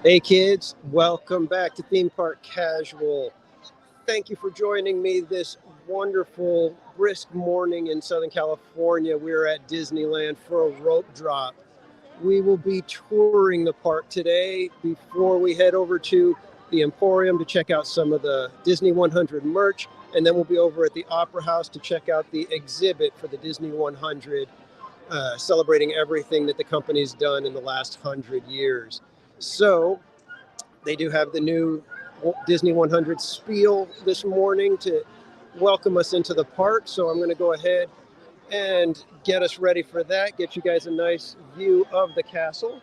Hey kids, welcome back to Theme Park Casual. Thank you for joining me this wonderful, brisk morning in Southern California. We're at Disneyland for a rope drop. We will be touring the park today before we head over to the Emporium to check out some of the Disney 100 merch, and then we'll be over at the Opera House to check out the exhibit for the Disney 100, celebrating everything that the company's done in the last 100 years. So they do have the new Disney 100 spiel this morning to welcome us into the park. So I'm going to go ahead and get us ready for that, get you guys a nice view of the castle.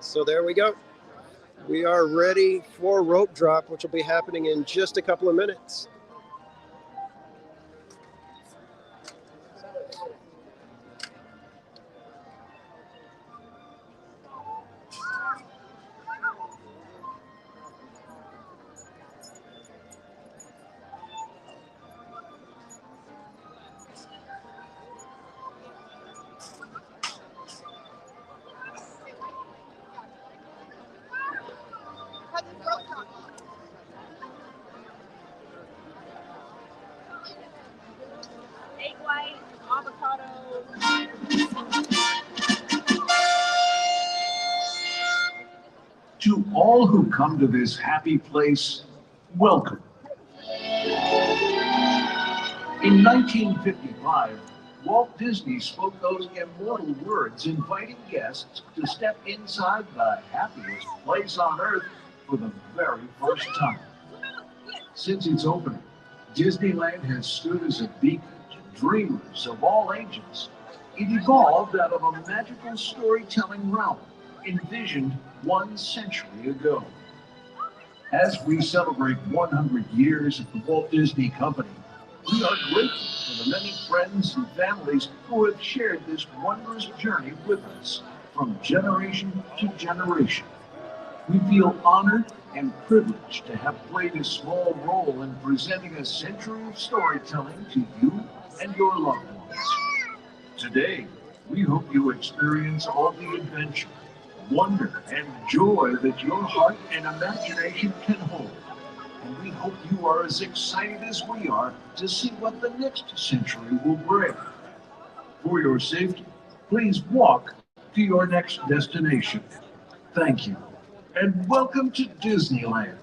So there we go. We are ready for rope drop, which will be happening in just a couple of minutes. Egg white, avocado. To all who come to this happy place, welcome. In 1955, Walt Disney spoke those immortal words inviting guests to step inside the happiest place on earth for the very first time. Since its opening, Disneyland has stood as a beacon to dreamers of all ages. It evolved out of a magical storytelling realm envisioned 1 century ago. As we celebrate 100 years of the Walt Disney Company, we are grateful for the many friends and families who have shared this wondrous journey with us from generation to generation. We feel honored and privileged to have played a small role in presenting a century of storytelling to you and your loved ones. Today, we hope you experience all the adventure, wonder, and joy that your heart and imagination can hold. And we hope you are as excited as we are to see what the next century will bring. For your safety, please walk to your next destination. Thank you, and welcome to Disneyland.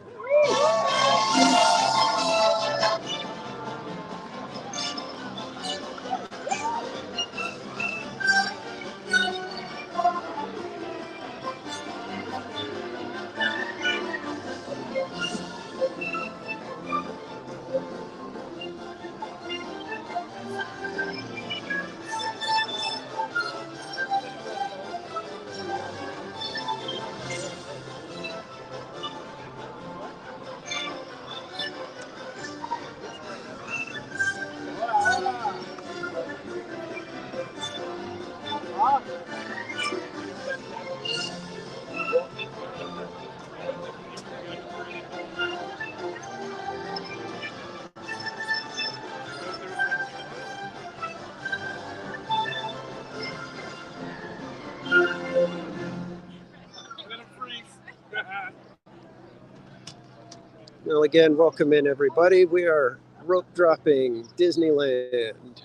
Well, again, welcome in everybody. We are rope dropping Disneyland.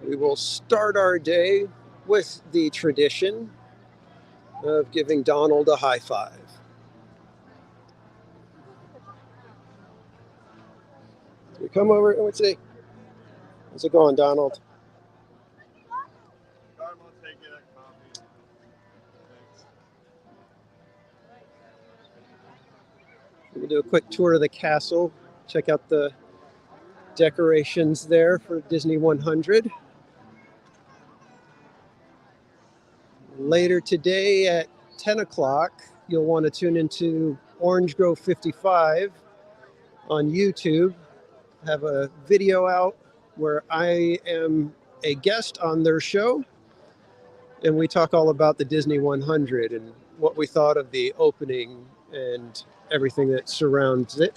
We will start our day with the tradition of giving Donald a high five. So we come over and we say, how's it going, Donald? We'll do a quick tour of the castle, check out the decorations there for Disney 100. Later today at 10 o'clock, you'll want to tune into Orange Grove 55 on YouTube. Have a video out where I am a guest on their show, and we talk all about the Disney 100 and what we thought of the opening and everything that surrounds it.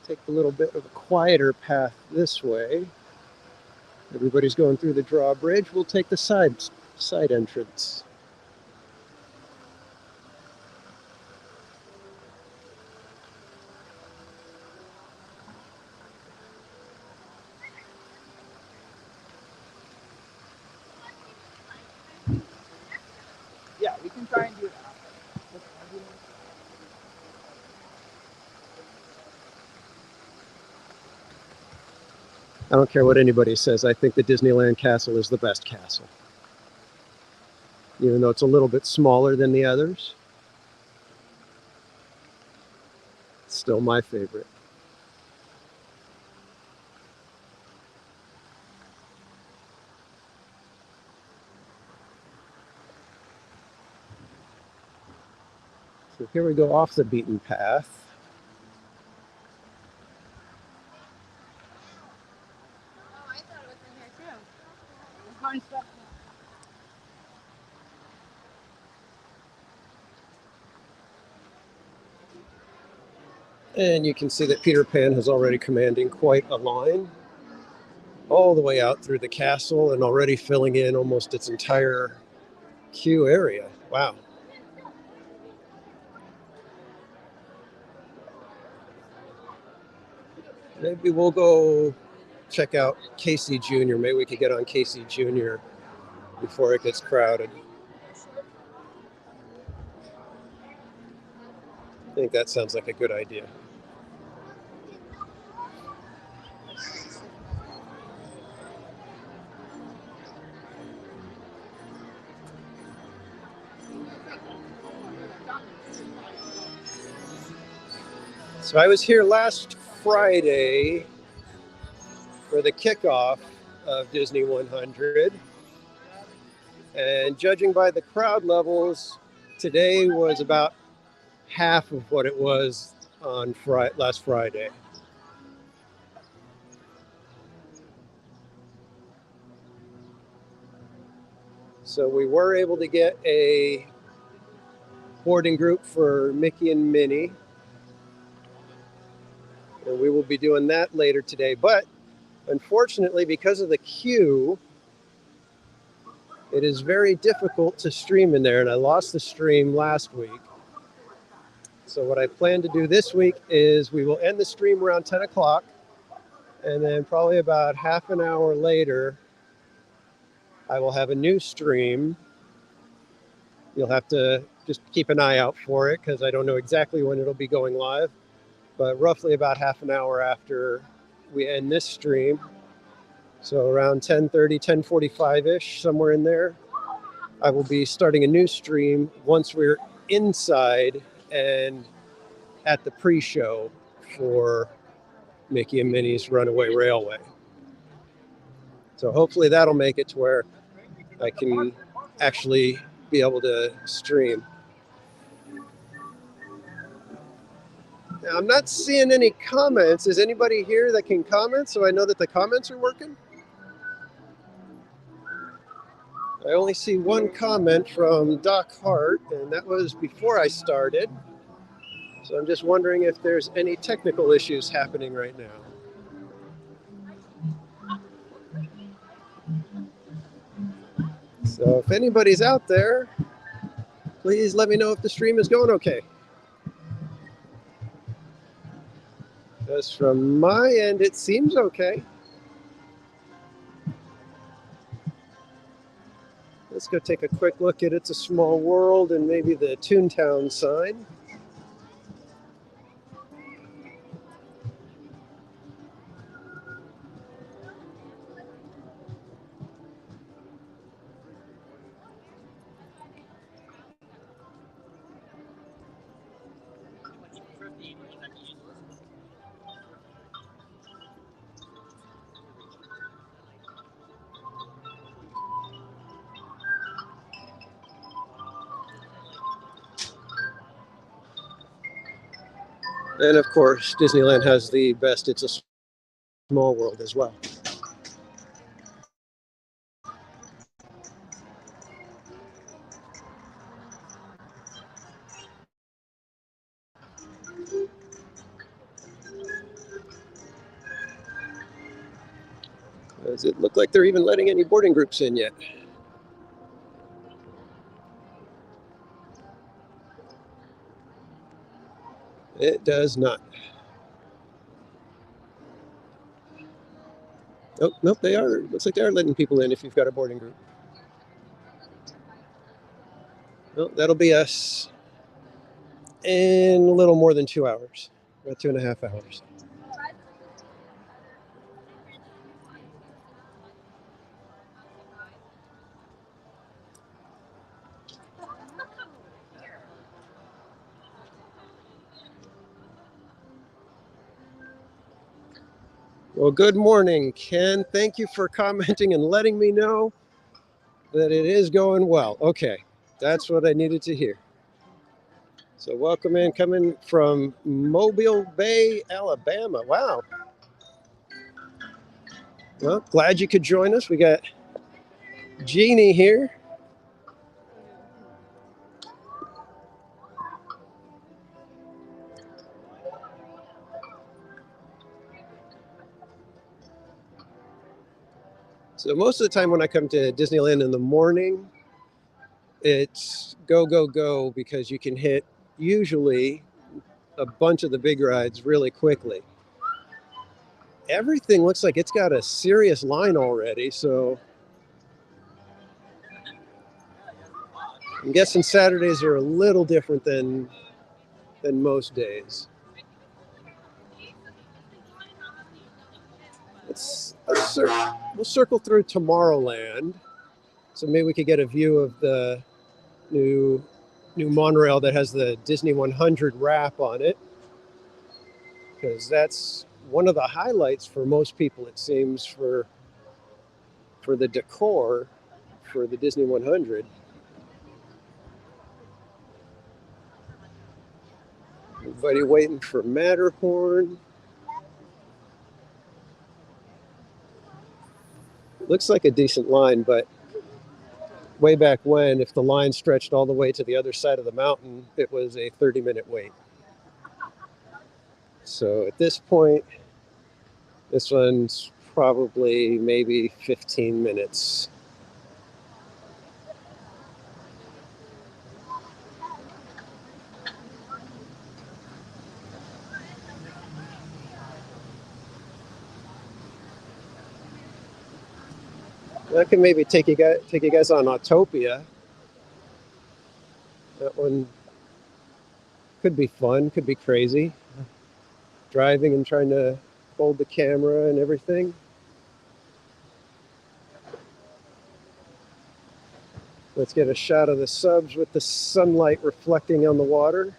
Take a little bit of a quieter path this way. Everybody's going through the drawbridge. We'll take the side entrance. Yeah, we can try and do that. I don't care what anybody says. I think the Disneyland castle is the best castle. Even though it's a little bit smaller than the others. It's still my favorite. So here we go off the beaten path. Oh, I thought it was in here too. There's fun stuff. And you can see that Peter Pan is already commanding quite a line all the way out through the castle and already filling in almost its entire queue area. Wow. Maybe we'll go check out Casey Jr. Maybe we could get on Casey Jr. before it gets crowded. I think that sounds like a good idea. So I was here last Friday for the kickoff of Disney100. And judging by the crowd levels, today was about half of what it was on last Friday. So we were able to get a boarding group for Mickey and Minnie. And we will be doing that later today. But unfortunately, because of the queue, it is very difficult to stream in there. And I lost the stream last week. So what I plan to do this week is we will end the stream around 10 o'clock. And then probably about half an hour later, I will have a new stream. You'll have to just keep an eye out for it because I don't know exactly when it'll be going live. But roughly about half an hour after we end this stream, so around 10:30, 10:45-ish, somewhere in there, I will be starting a new stream once we're inside and at the pre-show for Mickey and Minnie's Runaway Railway. So hopefully that'll make it to where I can actually be able to stream. Now, I'm not seeing any comments. Is anybody here that can comment so I know that the comments are working? I only see one comment from Doc Hart, and that was before I started. So I'm just wondering if there's any technical issues happening right now. So if anybody's out there, please let me know if the stream is going okay. Because from my end, it seems okay. Let's go take a quick look at It's a Small World and maybe the Toontown sign. And of course, Disneyland has the best It's a Small World as well. Does it look like they're even letting any boarding groups in yet? It does not. Oh, nope, they are. Looks like they are letting people in if you've got a boarding group. Well, that'll be us in a little more than 2 hours, about 2.5 hours. Well, good morning, Ken. Thank you for commenting and letting me know that it is going well. Okay, that's what I needed to hear. So welcome in, coming from Mobile Bay, Alabama. Wow. Well, glad you could join us. We got Jeannie here. So most of the time when I come to Disneyland in the morning, it's go, go, go, because you can hit usually a bunch of the big rides really quickly. Everything looks like it's got a serious line already, so I'm guessing Saturdays are a little different than most days. We'll circle through Tomorrowland, so maybe we could get a view of the new monorail that has the Disney100 wrap on it, because that's one of the highlights for most people, it seems, for the decor for the Disney100. Everybody waiting for Matterhorn. Looks like a decent line, but way back when, if the line stretched all the way to the other side of the mountain, it was a 30-minute wait. So at this point, this one's probably maybe 15 minutes. I can maybe take you guys on Autopia. That one could be fun, could be crazy. Driving and trying to hold the camera and everything. Let's get a shot of the subs with the sunlight reflecting on the water.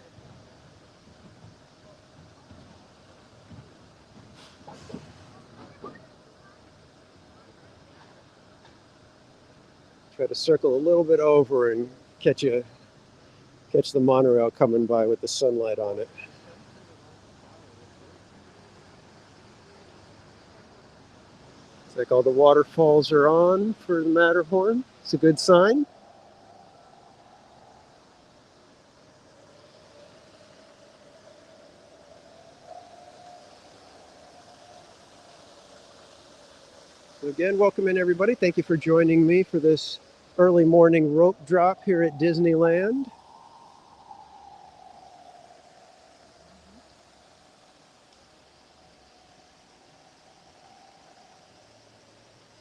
Try to circle a little bit over and catch the monorail coming by with the sunlight on it. It's like all the waterfalls are on for the Matterhorn. It's a good sign. So again, welcome in everybody. Thank you for joining me for this early morning rope drop here at Disneyland.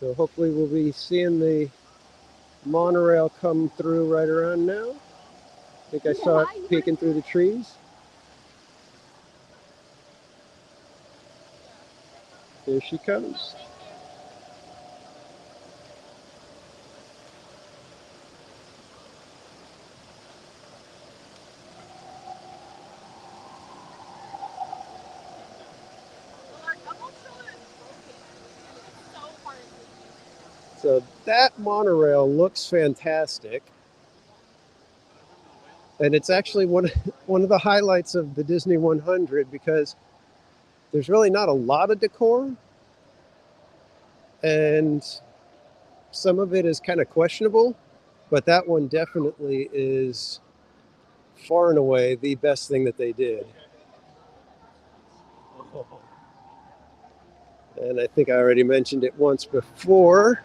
So hopefully we'll be seeing the monorail come through right around now. I think I saw it peeking through the trees. There she comes. So that monorail looks fantastic. And it's actually one of the highlights of the Disney 100 because there's really not a lot of decor. And some of it is kind of questionable. But that one definitely is far and away the best thing that they did. And I think I already mentioned it once before.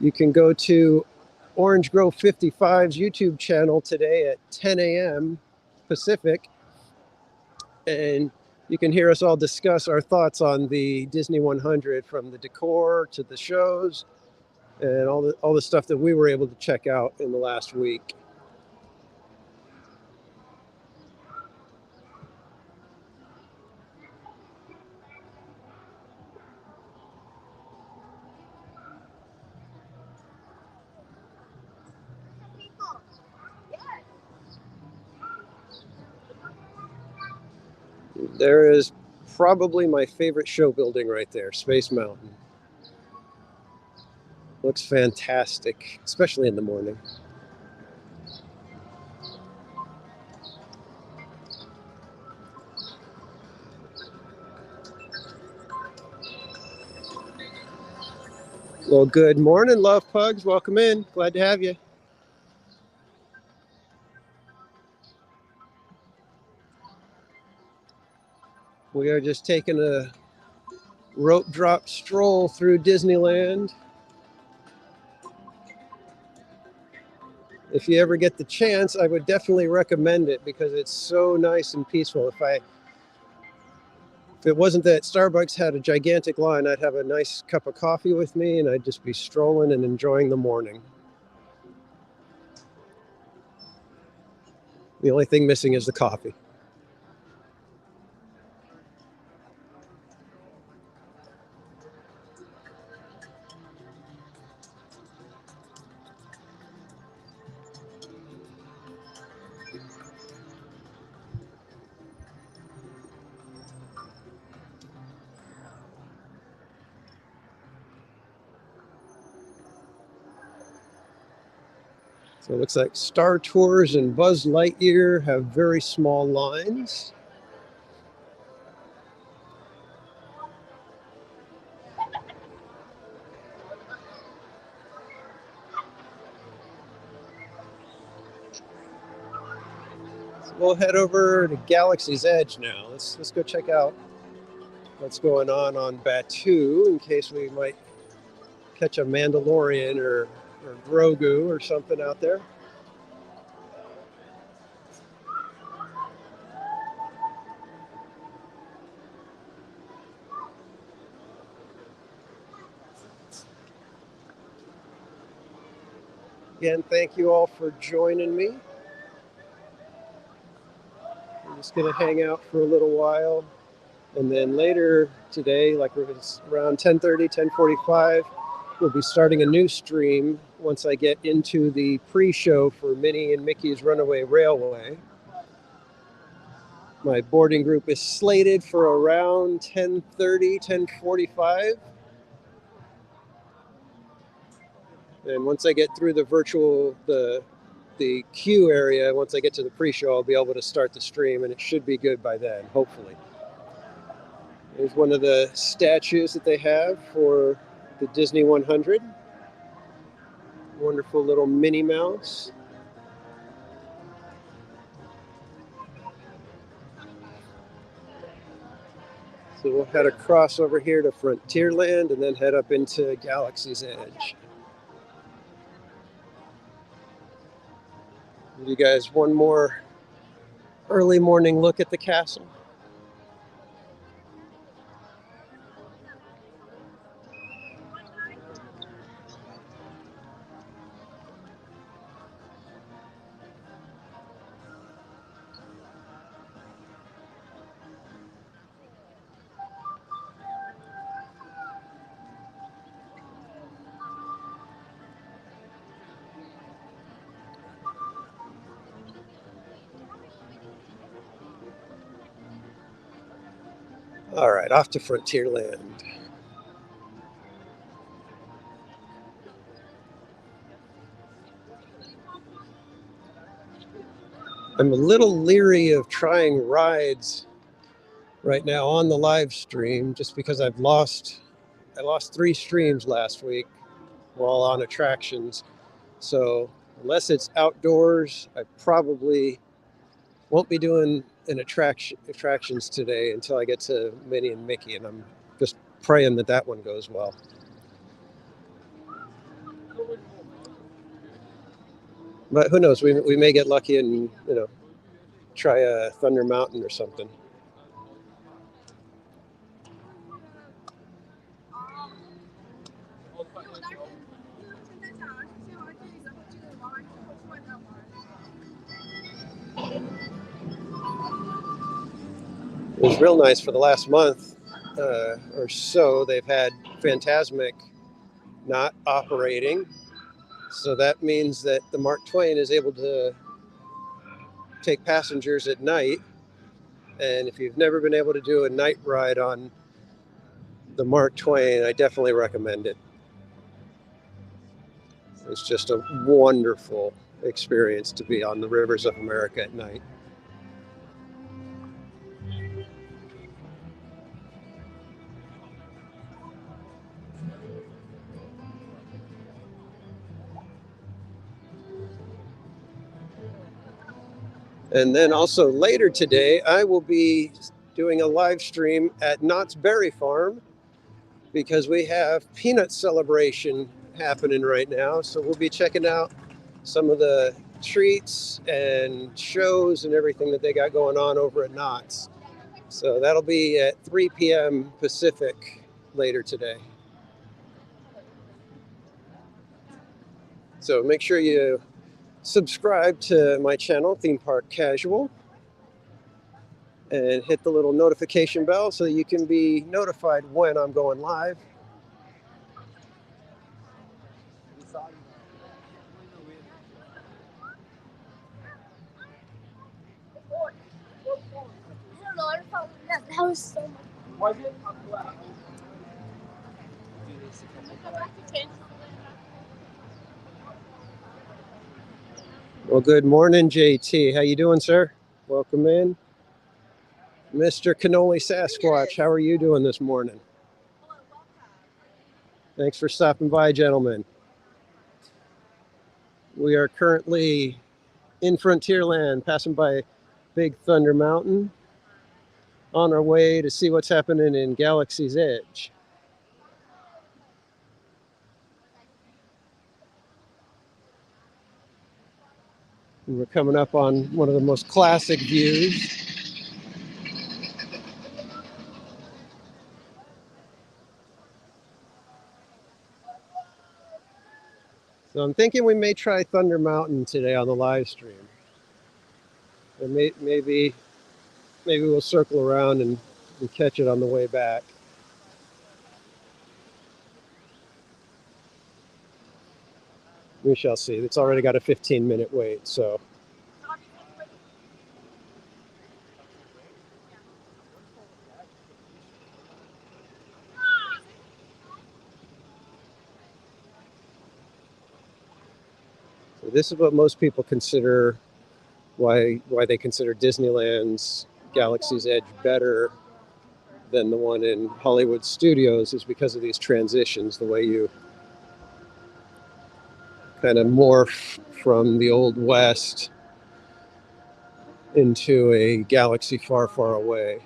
You can go to Orange Grove 55's YouTube channel today at 10 a.m. Pacific, and you can hear us all discuss our thoughts on the Disney 100, from the decor to the shows and all the stuff that we were able to check out in the last week. There is probably my favorite show building right there, Space Mountain. Looks fantastic, especially in the morning. Well, good morning, love pugs. Welcome in. Glad to have you. We are just taking a rope drop stroll through Disneyland. If you ever get the chance, I would definitely recommend it because it's so nice and peaceful. If it wasn't that Starbucks had a gigantic line, I'd have a nice cup of coffee with me and I'd just be strolling and enjoying the morning. The only thing missing is the coffee. So it looks like Star Tours and Buzz Lightyear have very small lines. So we'll head over to Galaxy's Edge now. Let's go check out what's going on Batuu, in case we might catch a Mandalorian or Grogu or something out there. Again, thank you all for joining me. I'm just going to hang out for a little while. And then later today, like it's around 10:30, 10:45, we'll be starting a new stream once I get into the pre-show for Minnie and Mickey's Runaway Railway. My boarding group is slated for around 10:30, 10:45. And once I get through the queue area, once I get to the pre-show, I'll be able to start the stream, and it should be good by then, hopefully. There's one of the statues that they have for the Disney 100. Wonderful little Minnie Mouse. So we'll head across over here to Frontierland and then head up into Galaxy's Edge. Give you guys one more early morning look at the castle. All right, off to Frontierland. I'm a little leery of trying rides right now on the live stream just because I lost 3 streams last week while on attractions. So unless it's outdoors, I probably won't be doing attractions today until I get to Minnie and Mickey, and I'm just praying that one goes well. But who knows? We may get lucky and try a Thunder Mountain or something. It was real nice for the last month or so. They've had Fantasmic not operating. So that means that the Mark Twain is able to take passengers at night. And if you've never been able to do a night ride on the Mark Twain, I definitely recommend it. It's just a wonderful experience to be on the rivers of America at night. And then also later today, I will be doing a live stream at Knott's Berry Farm because we have peanut celebration happening right now. So we'll be checking out some of the treats and shows and everything that they got going on over at Knott's. So that'll be at 3 p.m. Pacific later today. So make sure you subscribe to my channel, Theme Park Casual, and hit the little notification bell so that you can be notified when I'm going live. That was so much. Was it? Well, good morning, JT. How you doing, sir? Welcome in. Mr. Cannoli Sasquatch, how are you doing this morning? Thanks for stopping by, gentlemen. We are currently in Frontierland, passing by Big Thunder Mountain, on our way to see what's happening in Galaxy's Edge. And we're coming up on one of the most classic views. So I'm thinking we may try Thunder Mountain today on the live stream. And maybe we'll circle around and catch it on the way back. We shall see. It's already got a 15-minute wait, so. So this is what most people consider why they consider Disneyland's Galaxy's Edge better than the one in Hollywood Studios, is because of these transitions, the way you kind of morph from the Old West into a galaxy far, far away.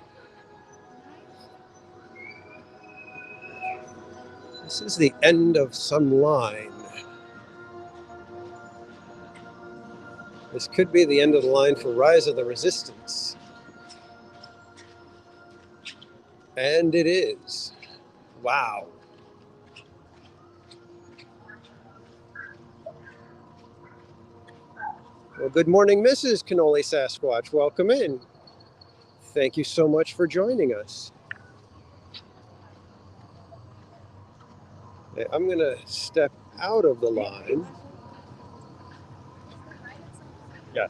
This is the end of some line. This could be the end of the line for Rise of the Resistance. And it is. Wow. Well, good morning, Mrs. Cannoli Sasquatch. Welcome in. Thank you so much for joining us. I'm going to step out of the line. Yeah,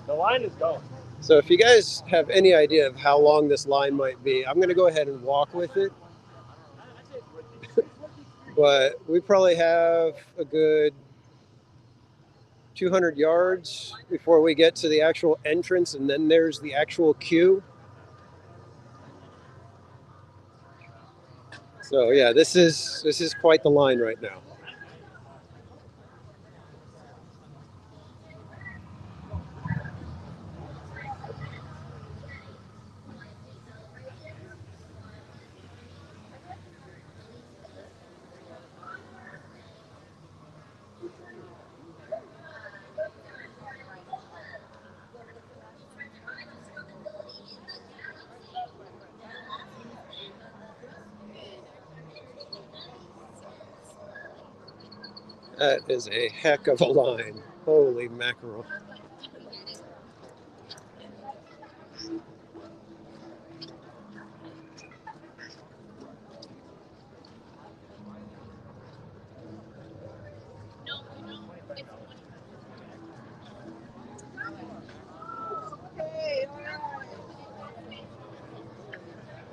the line is going. So if you guys have any idea of how long this line might be, I'm going to go ahead and walk with it. But we probably have a good 200 yards before we get to the actual entrance, and then there's the actual queue. So yeah, this is quite the line right now. That is a heck of a line. Holy mackerel.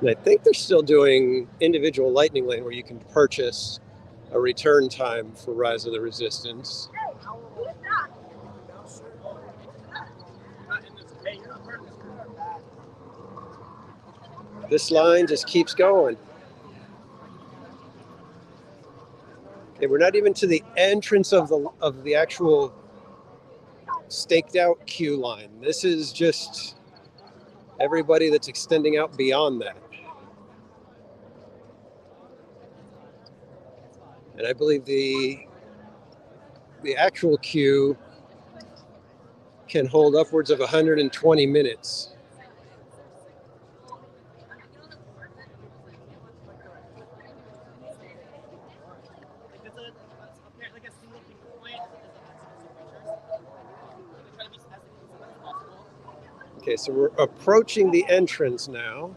And I think they're still doing individual Lightning Lane where you can purchase a return time for Rise of the Resistance. This line just keeps going. Okay, we're not even to the entrance of the actual staked out queue line. This is just everybody that's extending out beyond that. And I believe the actual queue can hold upwards of 120 minutes. Okay, so we're approaching the entrance now.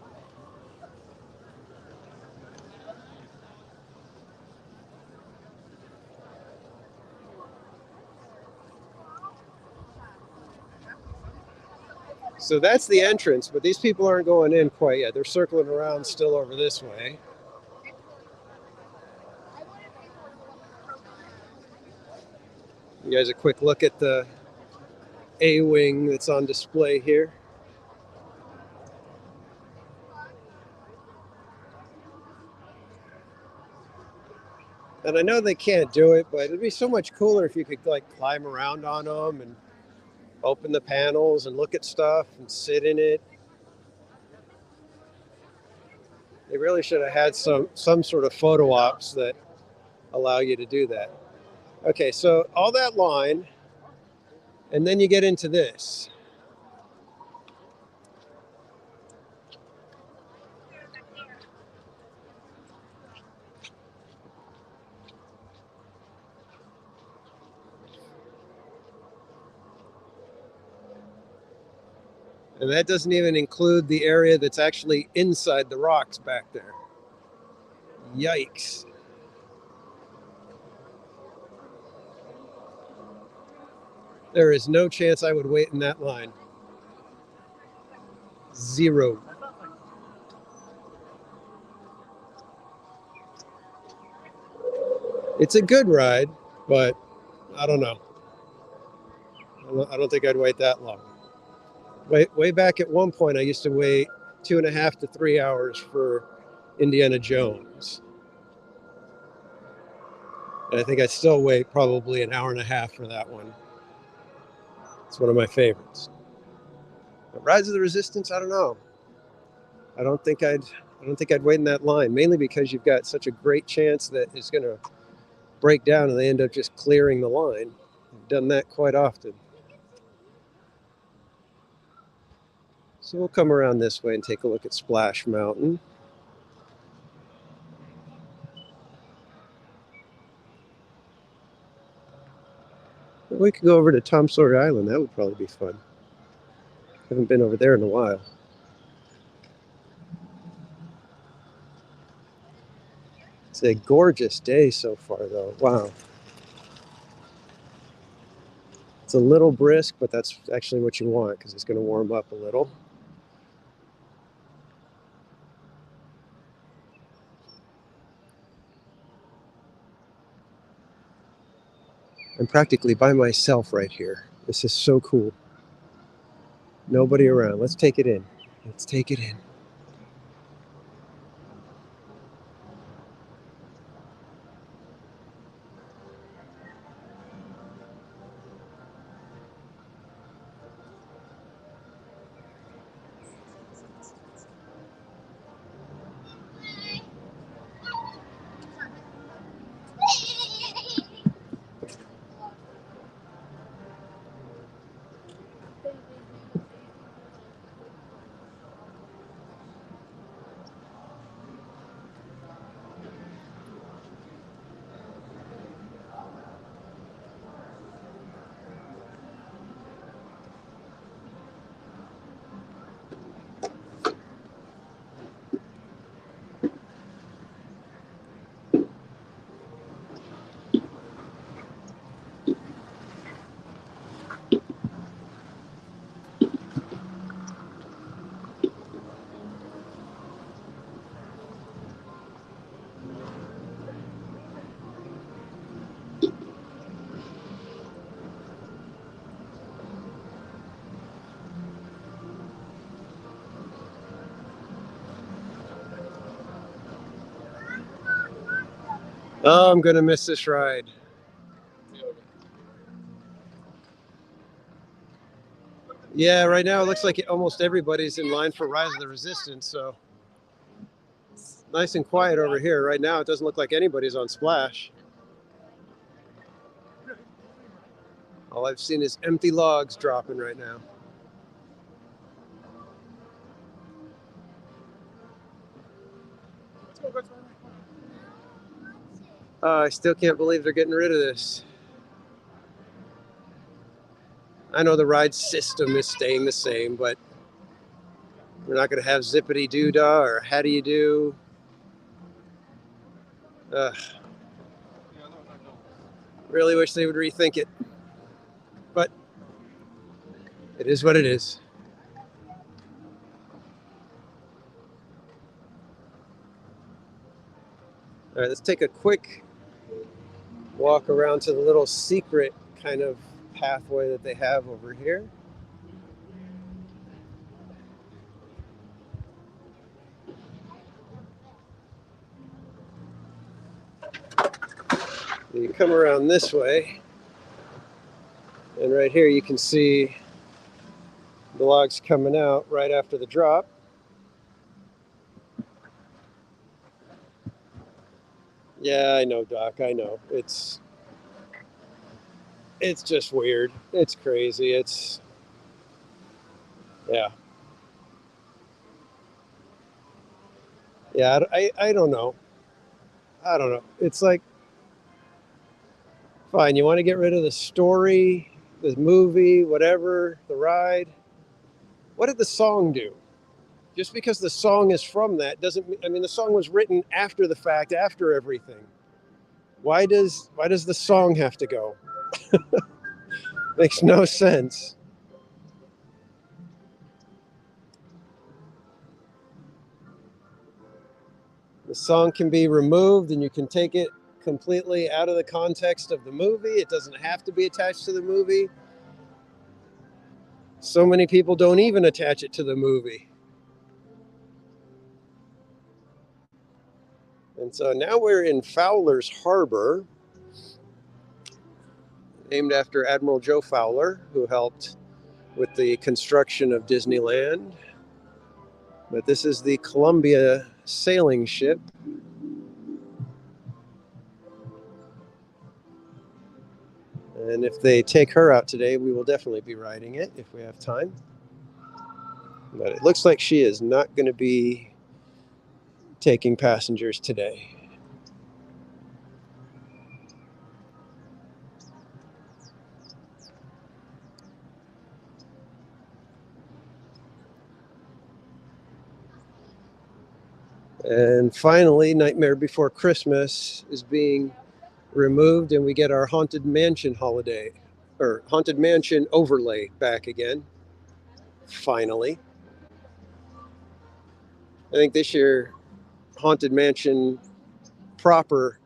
So that's the entrance, but these people aren't going in quite yet. They're circling around still over this way. You guys a quick look at the A-wing that's on display here. And I know they can't do it, but it'd be so much cooler if you could like climb around on them and open the panels and look at stuff and sit in it. They really should have had some sort of photo ops that allow you to do that. Okay, so all that line, and then you get into this. And that doesn't even include the area that's actually inside the rocks back there. Yikes. There is no chance I would wait in that line. Zero. It's a good ride, but I don't know. I don't think I'd wait that long. Way back at one point, I used to wait 2.5 to 3 hours for Indiana Jones. And I think I'd still wait probably an hour and a half for that one. It's one of my favorites. But Rise of the Resistance, I don't know. I don't think I'd wait in that line, mainly because you've got such a great chance that it's going to break down and they end up just clearing the line. I've done that quite often. So we'll come around this way and take a look at Splash Mountain. We could go over to Tom Sawyer Island. That would probably be fun. Haven't been over there in a while. It's a gorgeous day so far, though. Wow. It's a little brisk, but that's actually what you want because it's going to warm up a little. I'm practically by myself right here. This is so cool. Nobody around. Let's take it in. Let's take it in. Oh, I'm gonna miss this ride. Yeah, right now it looks like almost everybody's in line for Rise of the Resistance, so it's nice and quiet over here. Right now it doesn't look like anybody's on Splash. All I've seen is empty logs dropping right now. I still can't believe they're getting rid of this. I know the ride system is staying the same, but we're not going to have Zippity Doo Dah or How Do You Do. Really wish they would rethink it, but it is what it is. All right, let's take a quick walk around to the little secret kind of pathway that they have over here. You come around this way, and right here you can see the logs coming out right after the drop. Yeah, I know, Doc, I know. It's just weird. It's crazy. Yeah. Yeah, I don't know. I don't know. It's like, fine, you want to get rid of the story, the movie, whatever, the ride. What did the song do? Just because the song is from that doesn't, I mean, the song was written after the fact, after everything. Why does the song have to go? Makes no sense. The song can be removed and you can take it completely out of the context of the movie. It doesn't have to be attached to the movie. So many people don't even attach it to the movie. And so now we're in Fowler's Harbor, named after Admiral Joe Fowler, who helped with the construction of Disneyland. But this is the Columbia sailing ship. And if they take her out today, we will definitely be riding it if we have time. But it looks like she is not going to be taking passengers today. And finally, Nightmare Before Christmas is being removed, and we get our Haunted Mansion holiday, or Haunted Mansion overlay back again. Finally. I think this year, Haunted Mansion proper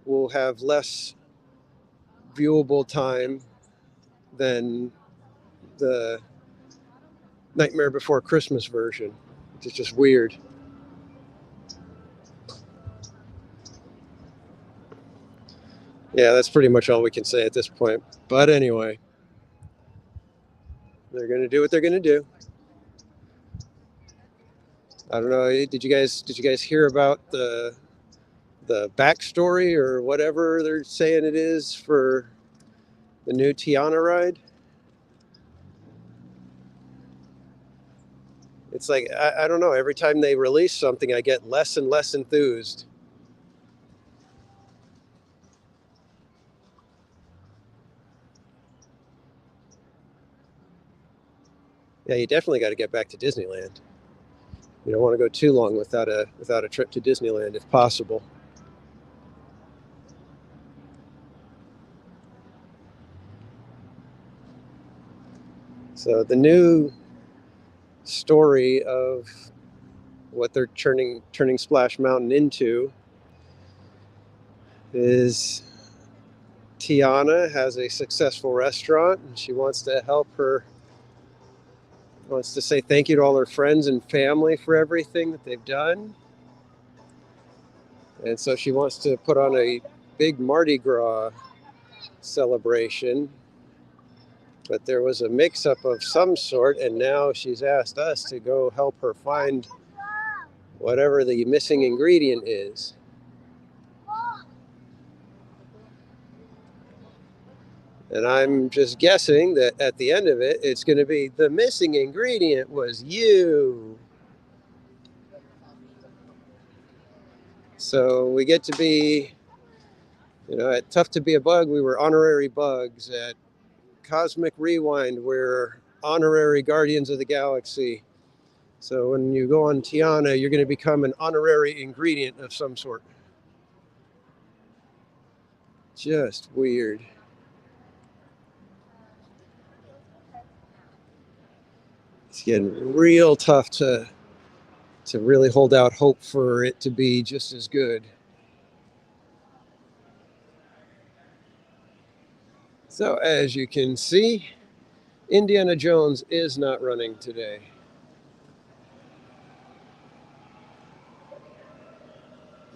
will have less viewable time than the Nightmare Before Christmas version, which is just weird. Yeah, that's pretty much all we can say at this point. But anyway, they're going to do what they're going to do. I don't know. Did you guys hear about the backstory or whatever they're saying it is for the new Tiana ride? It's like, I don't know. Every time they release something, I get less and less enthused. Yeah, you definitely got to get back to Disneyland. You don't want to go too long without a trip to Disneyland if possible. So the new story of what they're turning Splash Mountain into is Tiana has a successful restaurant and she wants to say thank you to all her friends and family for everything that they've done. And so she wants to put on a big Mardi Gras celebration. But there was a mix-up of some sort, and now she's asked us to go help her find whatever the missing ingredient is. And I'm just guessing that at the end of it, it's going to be the missing ingredient was you. So we get to be, at Tough to Be a Bug, we were honorary bugs. At Cosmic Rewind, we're honorary Guardians of the Galaxy. So when you go on Tiana, you're going to become an honorary ingredient of some sort. Just weird. It's getting real tough to really hold out hope for it to be just as good. So as you can see, Indiana Jones is not running today.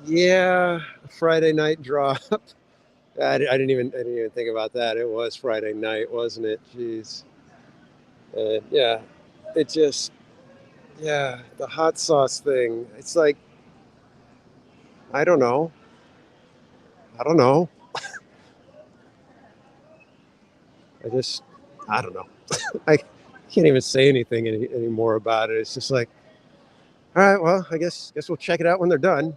Yeah, Friday night drop. I didn't even think about that. It was Friday night, wasn't it? Jeez. Yeah, it just, the hot sauce thing. It's like, I don't know. I don't know. I can't even say anything anymore about it. It's just like, all right, well, I guess we'll check it out when they're done.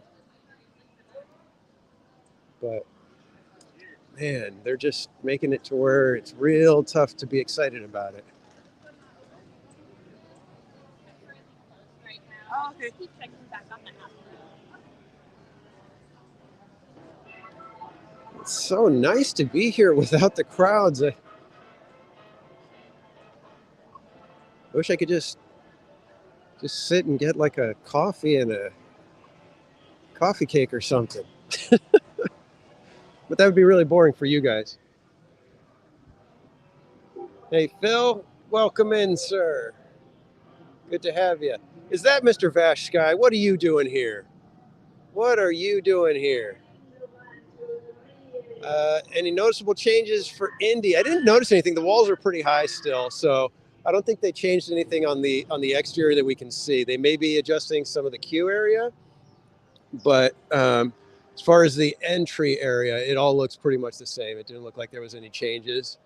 But man, they're just making it to where it's real tough to be excited about it. Oh, okay. Keep checking back on the app. It's so nice to be here without the crowds. I wish I could just sit and get like a coffee and a coffee cake or something. But that would be really boring for you guys. Hey, Phil, welcome in, sir. Good to have you. Is that Mr. Vash Sky? What are you doing here? What are you doing here? Any noticeable changes for Indy? I didn't notice anything. The walls are pretty high still, so I don't think they changed anything on the exterior that we can see. They may be adjusting some of the queue area, but as far as the entry area, it all looks pretty much the same. It didn't look like there was any changes.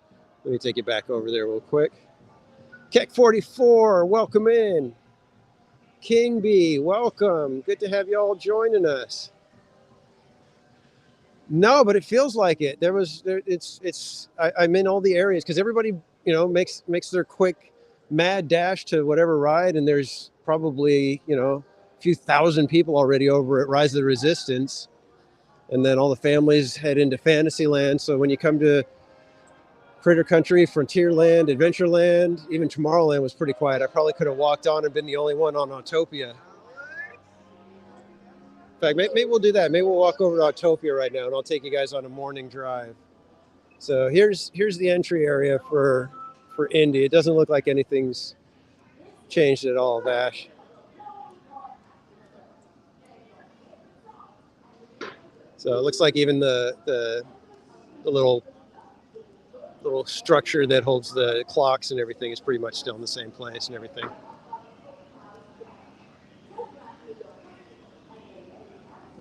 Let me take you back over there real quick. Keck 44, welcome in. King B, welcome. Good to have you all joining us. No, but it feels like it. I'm in all the areas because everybody, makes their quick mad dash to whatever ride, and there's probably, a few thousand people already over at Rise of the Resistance. And then all the families head into Fantasyland. So when you come to Critter Country, Frontierland, Adventureland, even Tomorrowland was pretty quiet. I probably could have walked on and been the only one on Autopia. In fact, maybe we'll do that. Maybe we'll walk over to Autopia right now, and I'll take you guys on a morning drive. So here's the entry area for Indy. It doesn't look like anything's changed at all, Vash. So it looks like even the little structure that holds the clocks and everything is pretty much still in the same place and everything.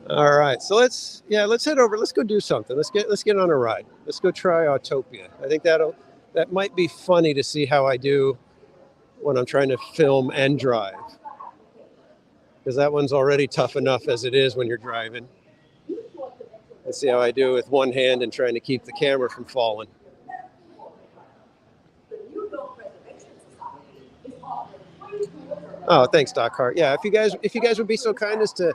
All right, so let's head over. Let's go do something. Let's get on a ride. Let's go try Autopia. I think that might be funny to see how I do when I'm trying to film and drive, because that one's already tough enough as it is when you're driving. Let's see how I do with one hand and trying to keep the camera from falling. Oh, thanks, Doc Hart. Yeah, if you guys would be so kind as to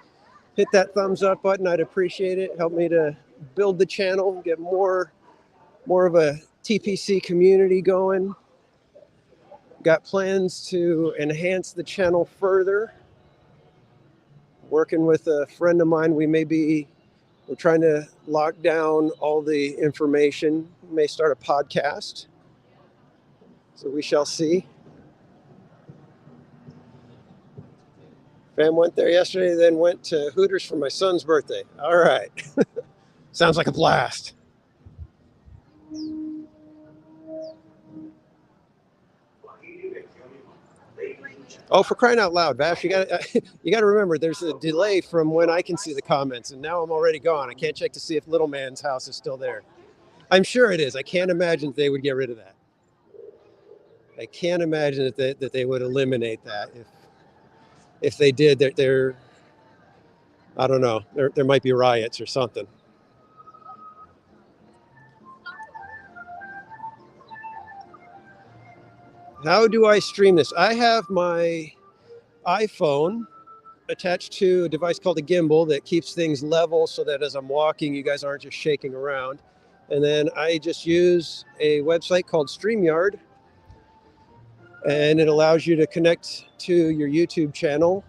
hit that thumbs up button, I'd appreciate it. Help me to build the channel, get more of a TPC community going. Got plans to enhance the channel further. Working with a friend of mine, we're trying to lock down all the information. We may start a podcast. So we shall see. Fam went there yesterday, then went to Hooters for my son's birthday. All right. Sounds like a blast. Oh, for crying out loud, Vash, you got to remember there's a delay from when I can see the comments, and now I'm already gone. I can't check to see if Little Man's house is still there. I'm sure it is. I can't imagine they would get rid of that. I can't imagine that they would eliminate that. If they did, they're I don't know. There might be riots or something. How do I stream this? I have my iPhone attached to a device called a gimbal that keeps things level so that as I'm walking, you guys aren't just shaking around. And then I just use a website called StreamYard, and it allows you to connect to your YouTube channel.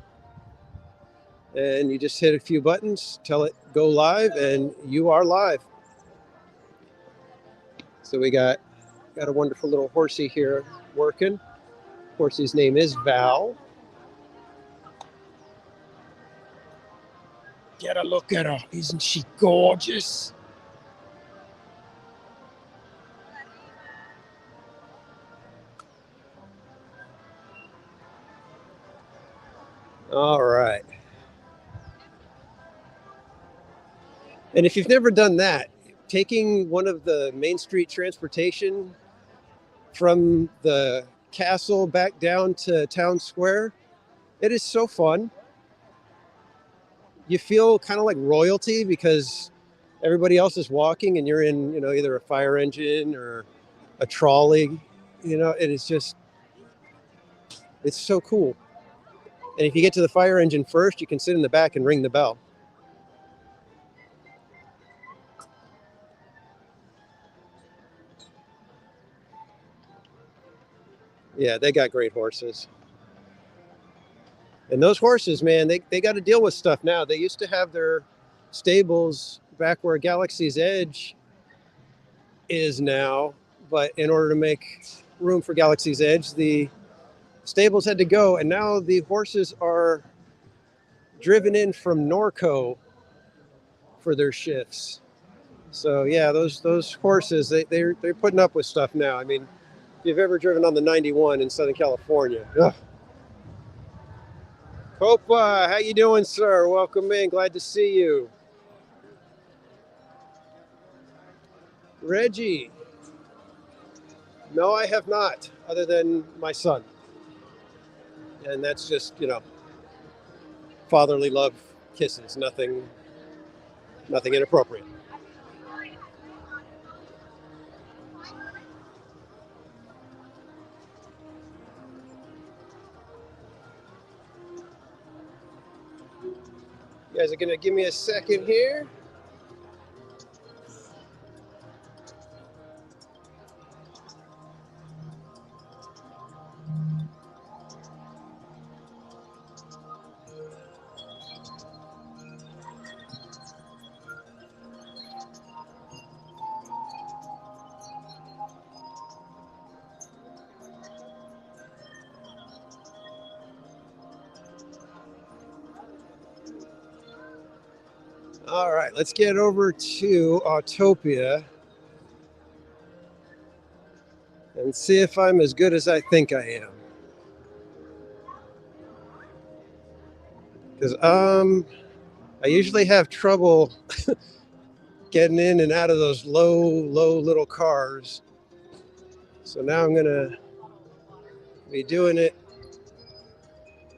And you just hit a few buttons, tell it go live, and you are live. So we got a wonderful little horsey here working. Horsey's name is Val. Get a look at her. Isn't she gorgeous? All right. And if you've never done that, taking one of the Main Street transportation from the castle back down to Town Square, it is so fun. You feel kind of like royalty because everybody else is walking and you're in, either a fire engine or a trolley. It is just, it's so cool. And if you get to the fire engine first, you can sit in the back and ring the bell. Yeah, they got great horses. And those horses, man, they got to deal with stuff now. They used to have their stables back where Galaxy's Edge is now. But in order to make room for Galaxy's Edge, the stables had to go. And now the horses are driven in from Norco for their shifts. So, yeah, those horses, they're putting up with stuff now. I mean, if you've ever driven on the 91 in Southern California, ugh. Copa, how you doing, sir? Welcome in. Glad to see you. Reggie. No, I have not, other than my son. And that's just, fatherly love kisses. Nothing inappropriate. You guys are going to give me a second here. All right, let's get over to Autopia and see if I'm as good as I think I am. Because I usually have trouble getting in and out of those low little cars. So now I'm gonna be doing it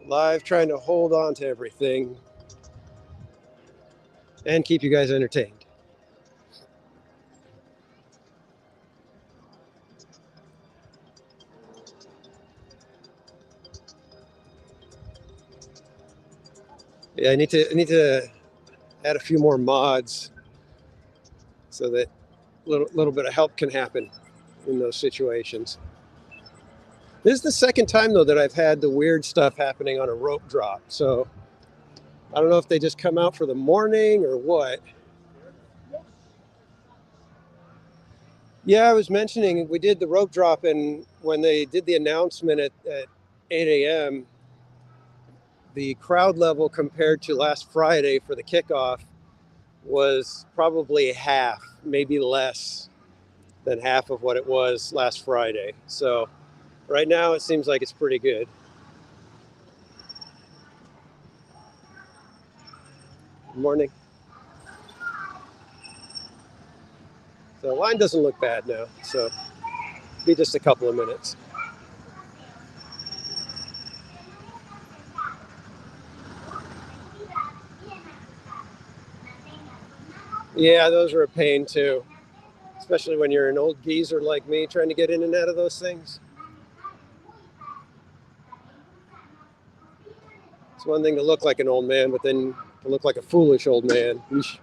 live, trying to hold on to everything and keep you guys entertained. Yeah, I need to add a few more mods so that little bit of help can happen in those situations. This is the second time though that I've had the weird stuff happening on a rope drop. So I don't know if they just come out for the morning or what. Yeah, I was mentioning we did the rope drop, and when they did the announcement at 8 a.m., the crowd level compared to last Friday for the kickoff was probably half, maybe less than half of what it was last Friday. So right now it seems like it's pretty good. Good morning. So the line doesn't look bad now, so be just a couple of minutes. Yeah, those are a pain too, especially when you're an old geezer like me trying to get in and out of those things. It's one thing to look like an old man, but then to look like a foolish old man. Eesh.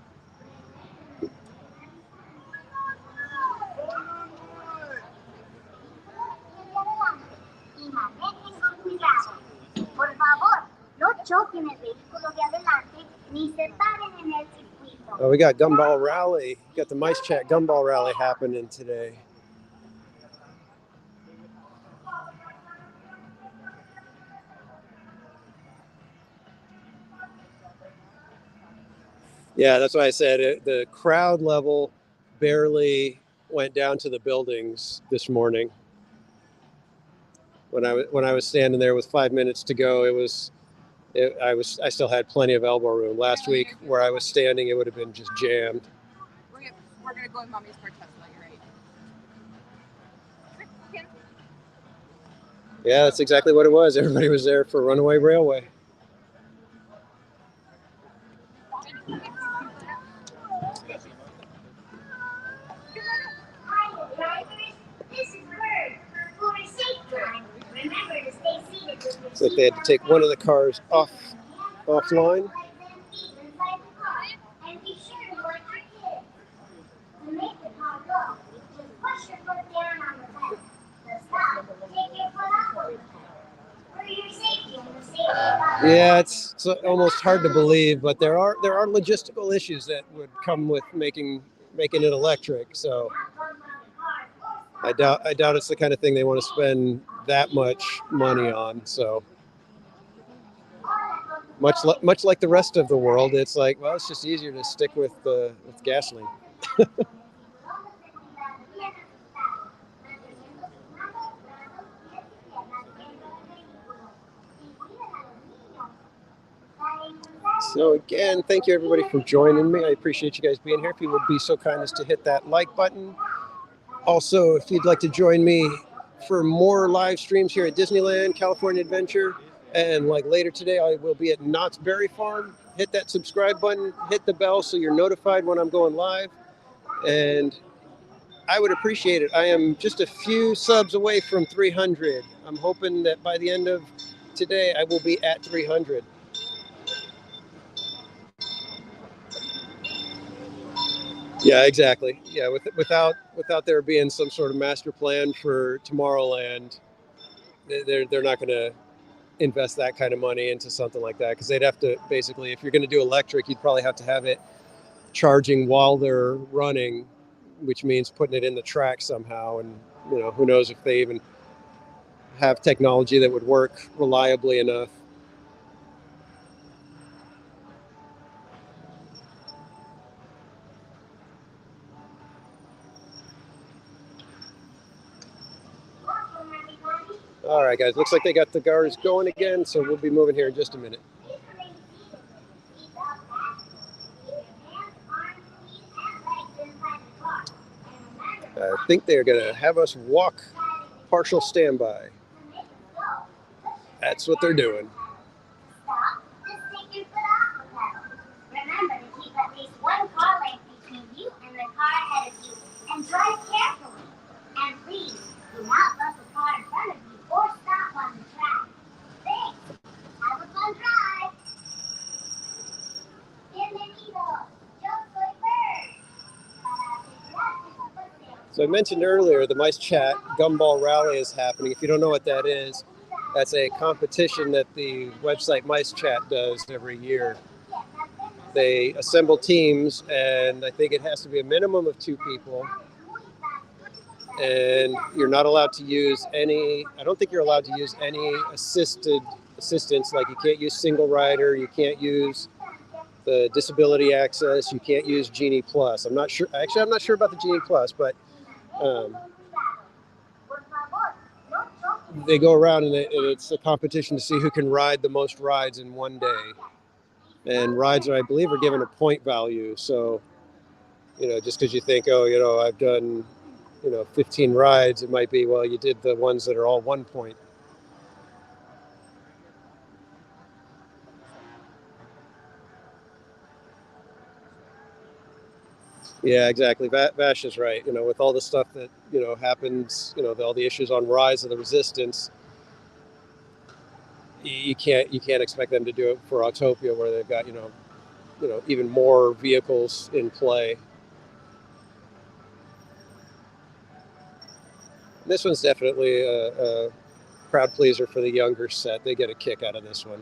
Oh, we got Gumball Rally. We got the Mice Chat Gumball Rally happening today. Yeah, that's why I said it, the crowd level barely went down to the buildings this morning. When I was standing there with 5 minutes to go, I still had plenty of elbow room. Last week, where I was standing, it would have been just jammed. We're gonna go in Mommy's car Tesla. You're right. Okay. Yeah, that's exactly what it was. Everybody was there for Runaway Railway. It's like they had to take one of the cars offline. Yeah, it's almost hard to believe, but there are logistical issues that would come with making it electric. So I doubt it's the kind of thing they want to spend that much money on. So much like the rest of the world, it's like, well, it's just easier to stick with gasoline. So again, thank you everybody for joining me. I appreciate you guys being here. If you would be so kind as to hit that like button. Also, if you'd like to join me for more live streams here at Disneyland, California Adventure, and like later today, I will be at Knott's Berry Farm. Hit that subscribe button, hit the bell so you're notified when I'm going live. And I would appreciate it. I am just a few subs away from 300. I'm hoping that by the end of today, I will be at 300. Yeah, exactly. Yeah, without there being some sort of master plan for Tomorrowland, they're not going to invest that kind of money into something like that, because they'd have to basically, if you're going to do electric, you'd probably have to have it charging while they're running, which means putting it in the track somehow. And who knows if they even have technology that would work reliably enough. All right, guys. Looks like they got the cars going again, so we'll be moving here in just a minute. I think they're going to have us walk partial standby. That's what they're doing. Remember to keep at least one car length between you and the car ahead of you, and drive carefully. And please, do not bump the car in front of you or stop on the track. Thanks. Have a fun drive. Bienvenido. Yo soy Bird. So I mentioned earlier the Mice Chat Gumball Rally is happening. If you don't know what that is, that's a competition that the website Mice Chat does every year. They assemble teams, and I think it has to be a minimum of 2 people. And you're not allowed to use any, I don't think you're allowed to use any assistance, like you can't use single rider, you can't use the disability access, you can't use Genie Plus. I'm not sure about the Genie Plus, but they go around and it's a competition to see who can ride the most rides in one day. And rides, I believe, are given a point value. So, just because you think, I've done, 15 rides, it might be, well, you did the ones that are all 1 point. Yeah, exactly. Vash is right. With all the stuff that, happens, all the issues on Rise of the Resistance, you can't expect them to do it for Autopia, where they've got, even more vehicles in play. This one's definitely a crowd pleaser for the younger set. They get a kick out of this one.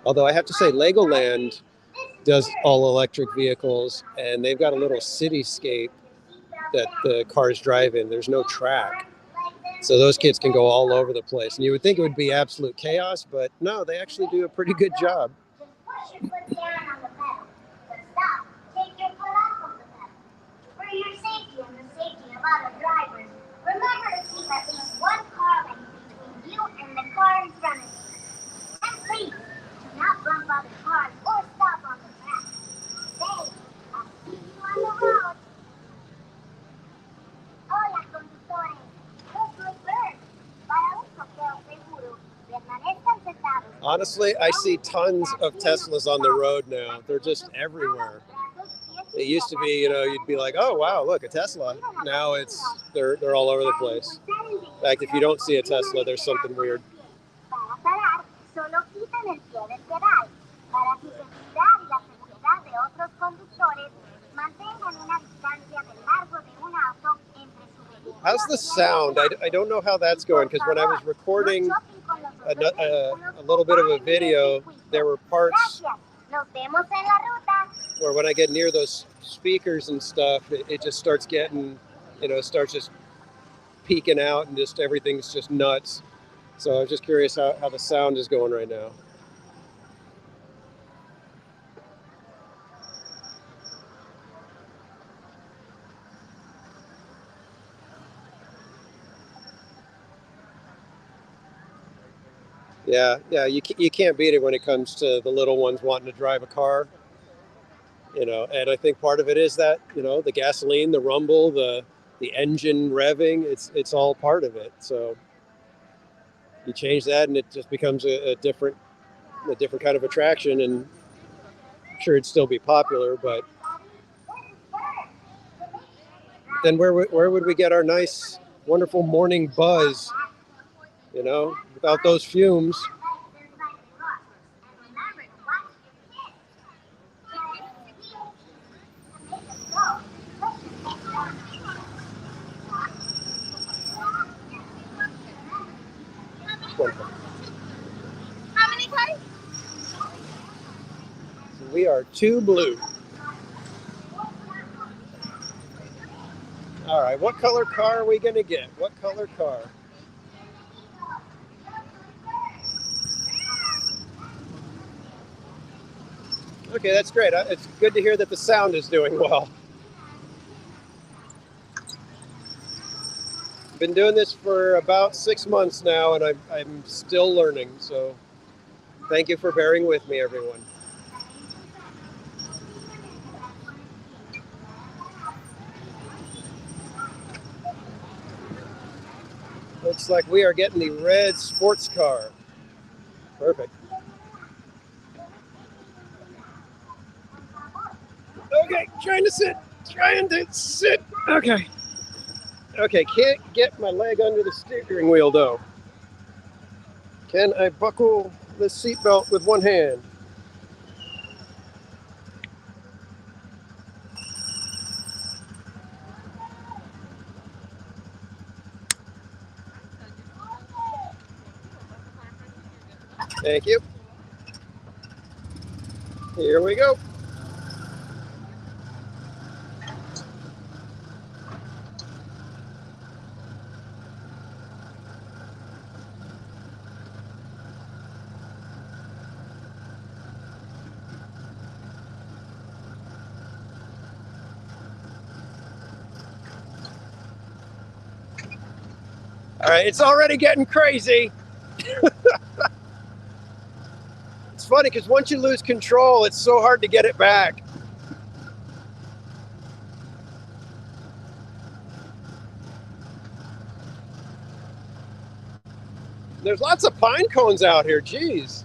Although I have to say, Legoland does all electric vehicles, and they've got a little cityscape that the cars drive in. There's no track. So those kids can go all over the place. And you would think it would be absolute chaos, but no, they actually do a pretty good job. Push your foot down on the pedal, but stop. Take your foot off of the pedal. For your safety and the safety of other drivers, remember to keep at least one car length between you and the car in front of you. And please, do not bump other cars or stop on the track. Thanks. I'll see you on the road. Hola, conductores. Yo soy Bird. Para un choqueo seguro, permanezcan sentados. Honestly, I see tons of Teslas on the road now. They're just everywhere. It used to be, you'd be like, oh, wow, look, a Tesla. Now they're all over the place. In fact, if you don't see a Tesla, there's something weird. How's the sound? I don't know how that's going, because when I was recording a little bit of a video, there were parts where when I get near those speakers and stuff, it just starts getting, starts just peaking out, and just everything's just nuts. So I was just curious how the sound is going right now. Yeah, you can't beat it when it comes to the little ones wanting to drive a car. And I think part of it is that, the gasoline, the rumble, the engine revving, it's all part of it. So you change that and it just becomes a different kind of attraction, and I'm sure it'd still be popular, but then where would we get our nice, wonderful morning buzz, without those fumes? How many cars? So we are 2 blue. All right, what color car are we going to get? What color car? Okay, that's great. It's good to hear that the sound is doing well. Been doing this for about 6 months now, and I'm still learning. So thank you for bearing with me, everyone. Looks like we are getting the red sports car. Perfect. Okay, trying to sit. Okay. Okay, can't get my leg under the steering wheel though. Can I buckle the seatbelt with one hand? Thank you. Here we go. All right, it's already getting crazy. It's funny because once you lose control, it's so hard to get it back. There's lots of pine cones out here, geez.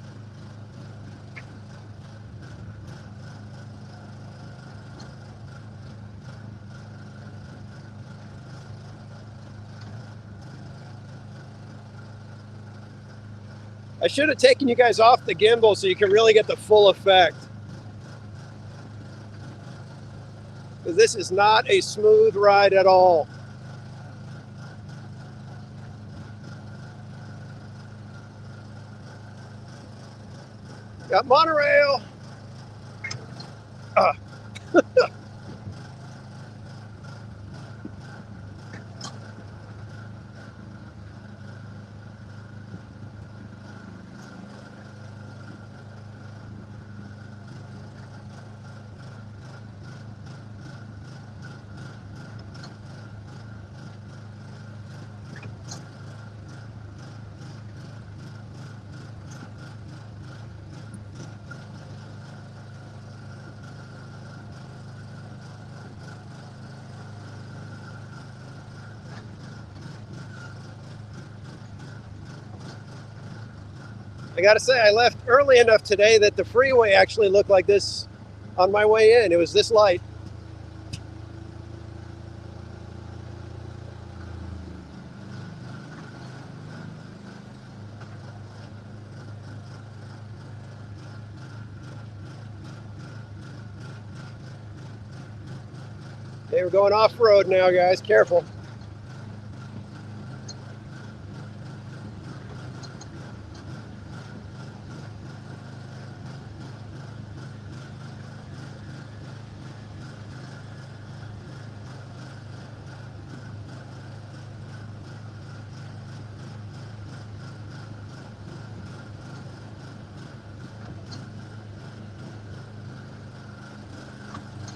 I should have taken you guys off the gimbal so you can really get the full effect. This is not a smooth ride at all. Got monorail. I gotta say, I left early enough today that the freeway actually looked like this on my way in. It was this light. Okay, we're going off-road now, guys. Careful.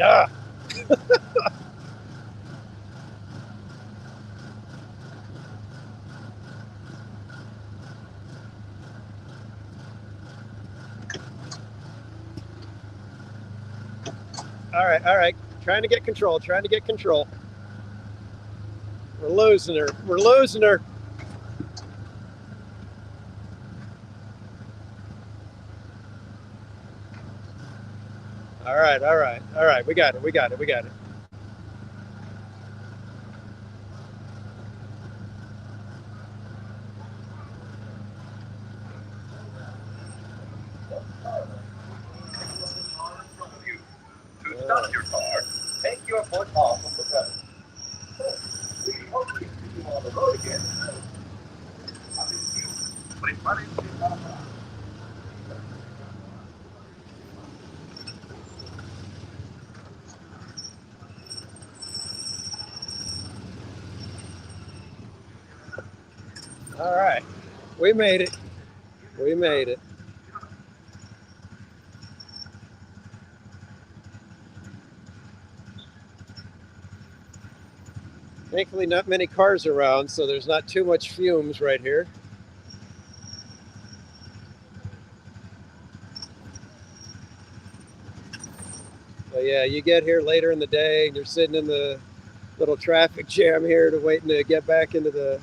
Ah. All right. Trying to get control, We're losing her. All right. We got it. To stop your car, take your foot off of the pedal. We hope to see you on the road again. All right. We made it. Thankfully, not many cars around, so there's not too much fumes right here. But yeah, you get here later in the day and you're sitting in the little traffic jam here waiting to get back into the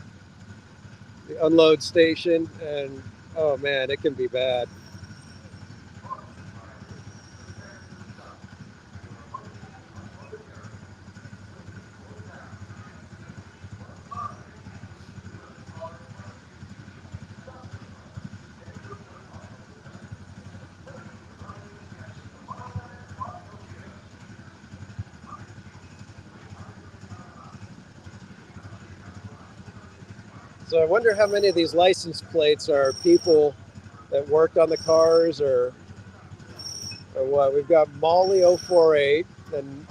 unload station, and oh man, it can be bad. So I wonder how many of these license plates are people that worked on the cars or what. We've got Molly 048, and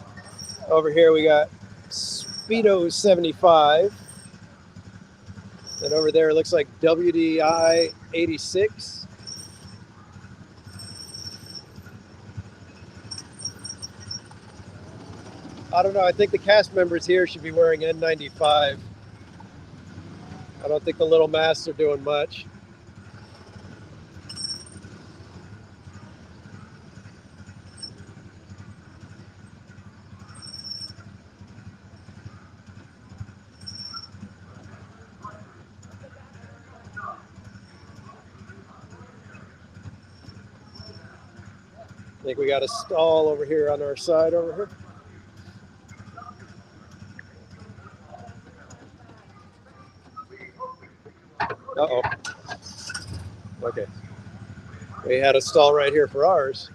over here we got Speedo 75, and over there it looks like WDI 86. I don't know, I think the cast members here should be wearing N95. I don't think the little masks are doing much. I think we got a stall over here on our side over here. Uh-oh. Okay. We had a stall right here for ours.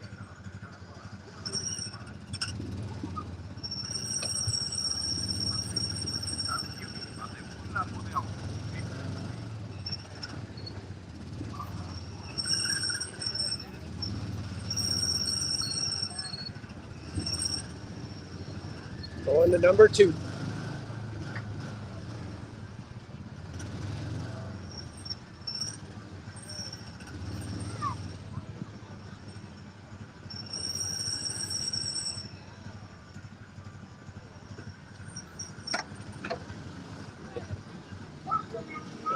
Going to number 2.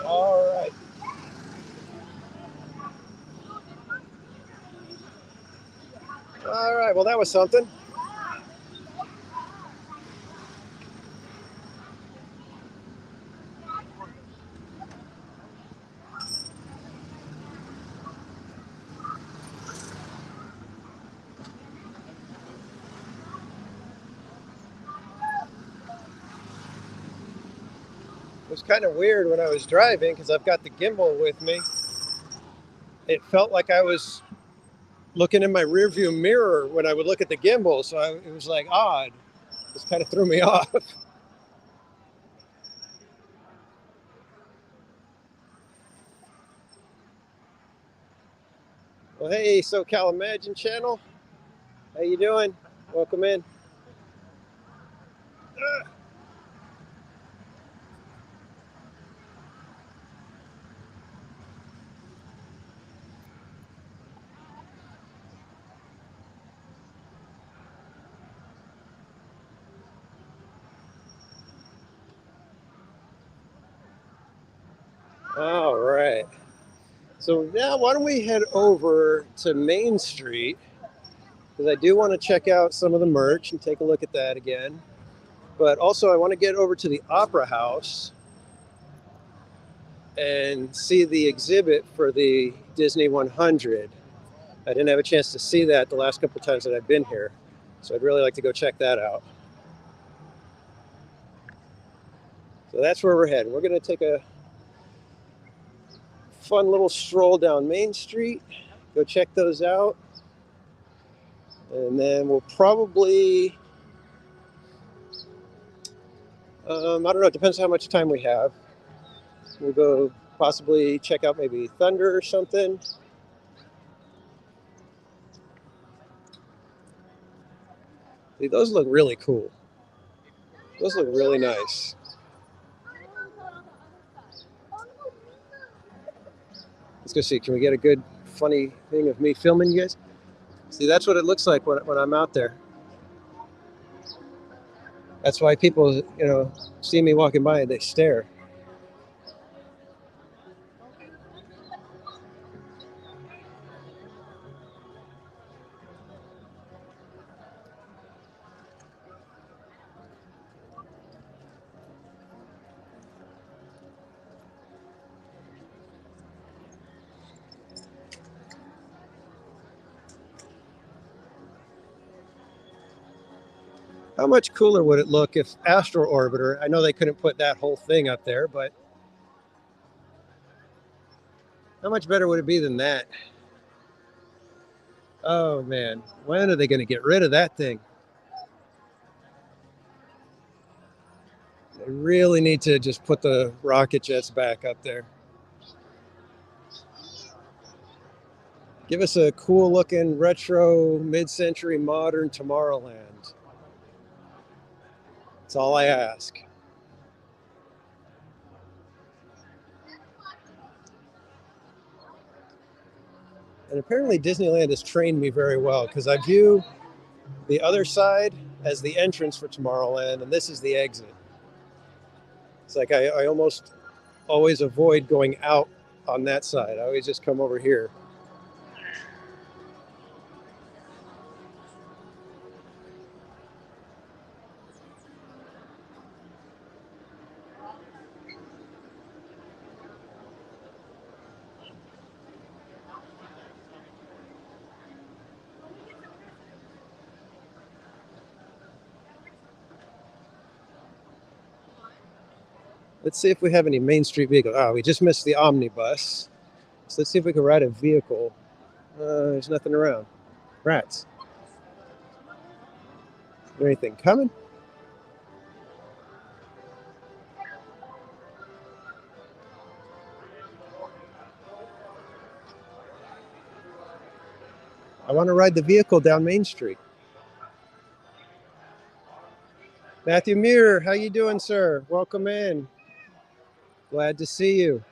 All right. All right, well, that was something. It was kind of weird when I was driving because I've got the gimbal with me. It felt like I was looking in my rearview mirror when I would look at the gimbal, so it was like odd. This kind of threw me off. Well, hey, SoCal Imagine channel. How you doing? Welcome in. All right. So now why don't we head over to Main Street, because I do want to check out some of the merch and take a look at that again. But also I want to get over to the Opera House and see the exhibit for the Disney 100. I didn't have a chance to see that the last couple times that I've been here, so I'd really like to go check that out. So that's where we're heading. We're going to take a fun little stroll down Main Street, go check those out, and then we'll probably, I don't know, it depends how much time we have. We'll go possibly check out maybe Thunder or something. See, those look really cool. Those look really nice. Let's go see, can we get a good funny thing of me filming you guys? See, that's what it looks like when I'm out there. That's why people, see me walking by and they stare. How much cooler would it look if Astro Orbiter, I know they couldn't put that whole thing up there, but how much better would it be than that? Oh man, when are they going to get rid of that thing? They really need to just put the rocket jets back up there. Give us a cool looking retro mid-century modern Tomorrowland. That's all I ask. And apparently Disneyland has trained me very well because I view the other side as the entrance for Tomorrowland and this is the exit. It's like I almost always avoid going out on that side. I always just come over here. Let's see if we have any Main Street vehicles. Oh, we just missed the omnibus. So let's see if we can ride a vehicle. There's nothing around. Rats. Is there anything coming? I want to ride the vehicle down Main Street. Matthew Muir, how you doing, sir? Welcome in. Glad to see you.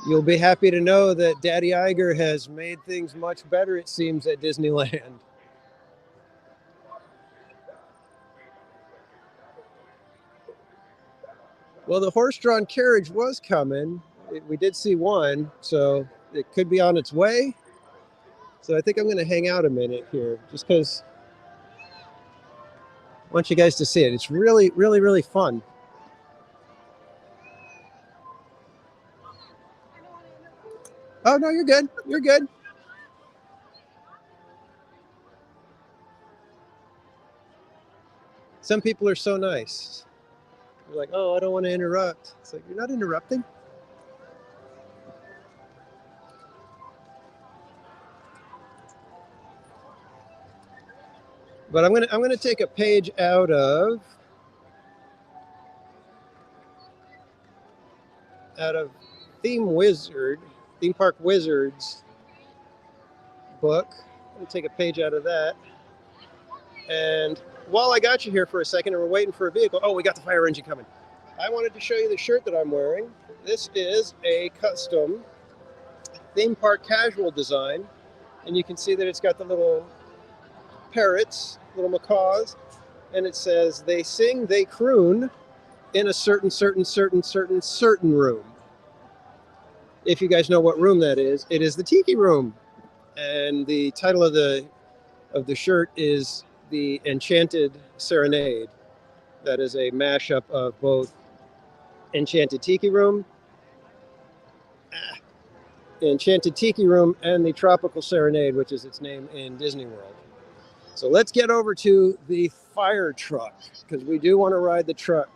You'll be happy to know that Daddy Iger has made things much better, it seems, at Disneyland. Well, the horse-drawn carriage was coming. We did see one, so it could be on its way. So I think I'm going to hang out a minute here, just because I want you guys to see it. It's really, really, really fun. Oh, no, you're good. You're good. Some people are so nice. They're like, oh, I don't want to interrupt. It's like, you're not interrupting. But I'm gonna take a page out of Theme Park Wizard's book. I'm gonna take a page out of that. And while I got you here for a second and we're waiting for a vehicle, oh, we got the fire engine coming. I wanted to show you the shirt that I'm wearing. This is a custom theme park casual design. And you can see that it's got the little parrots, little macaws, and it says, they sing, they croon in a certain room. If you guys know what room that is, it is the Tiki Room. And the title of the shirt is the Enchanted Serenade. That is a mashup of both Enchanted Tiki Room, and the Tropical Serenade, which is its name in Disney World. So let's get over to the fire truck, because we do want to ride the truck.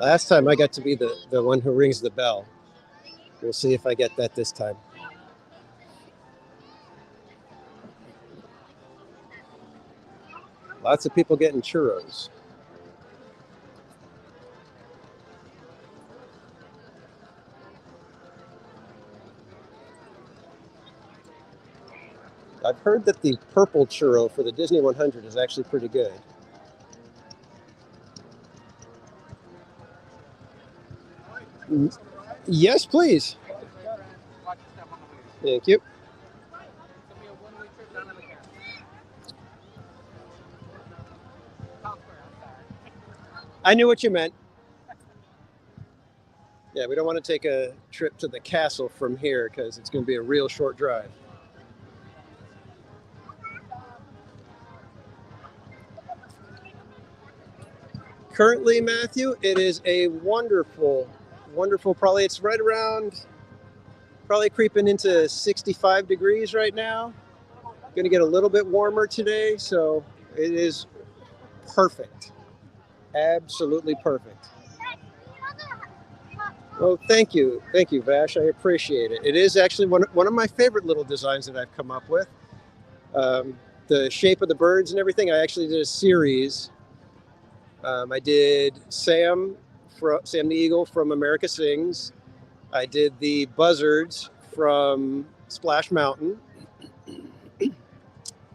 Last time I got to be the one who rings the bell. We'll see if I get that this time. Lots of people getting churros. I've heard that the purple churro for the Disney100 is actually pretty good. Yes, please. Thank you. I knew what you meant. Yeah, we don't want to take a trip to the castle from here because it's going to be a real short drive. Currently, Matthew, it is a wonderful, wonderful, probably it's right around, probably creeping into 65 degrees right now. Going to get a little bit warmer today, so it is perfect. Absolutely perfect. Well, thank you. Thank you, Vash. I appreciate it. It is actually one of my favorite little designs that I've come up with. The shape of the birds and everything, I actually did a series. I did Sam the Eagle from America Sings. I did the buzzards from Splash Mountain.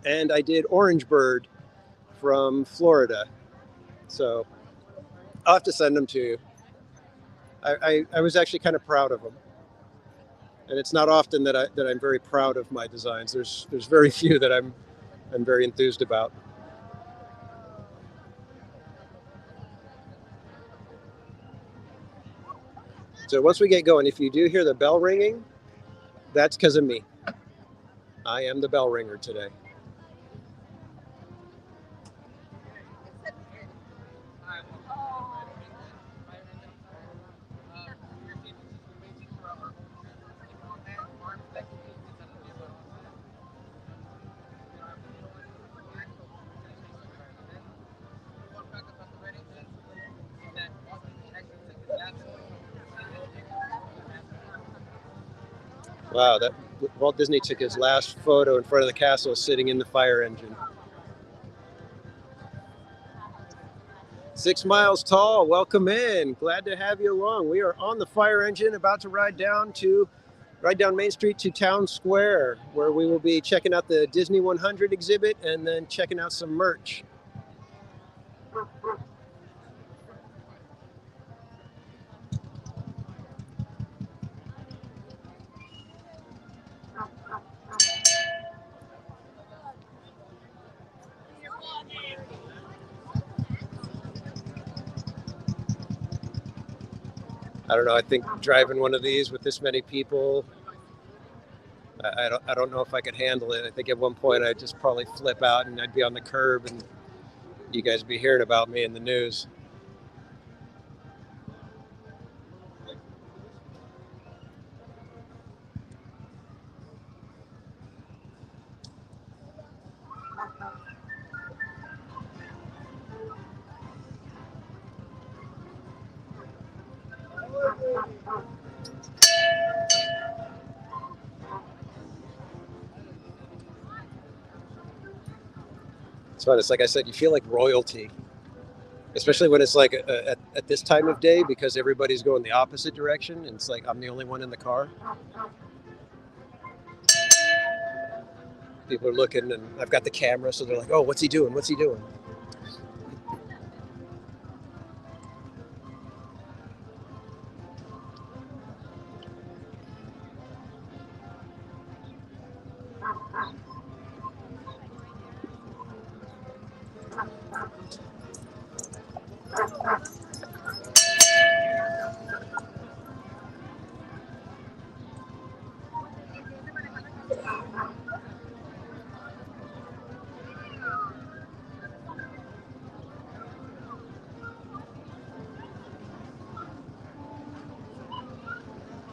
And I did Orange Bird from Florida. So I'll have to send them to you. I was actually kind of proud of them. And it's not often that I'm very proud of my designs. There's very few that I'm very enthused about. So once we get going, if you do hear the bell ringing, that's because of me. I am the bell ringer today. Wow, that Walt Disney took his last photo in front of the castle sitting in the fire engine. 6 miles tall, welcome in. Glad to have you along. We are on the fire engine, about to ride down Main Street to Town Square, where we will be checking out the Disney100 exhibit and then checking out some merch. I don't know. I think driving one of these with this many people, I don't know if I could handle it. I think at one point I'd just probably flip out and I'd be on the curb and you guys would be hearing about me in the news. It's fun. It's like I said, you feel like royalty, especially when it's like at this time of day because everybody's going the opposite direction. And it's like I'm the only one in the car. People are looking and I've got the camera, so they're like, oh, what's he doing? What's he doing?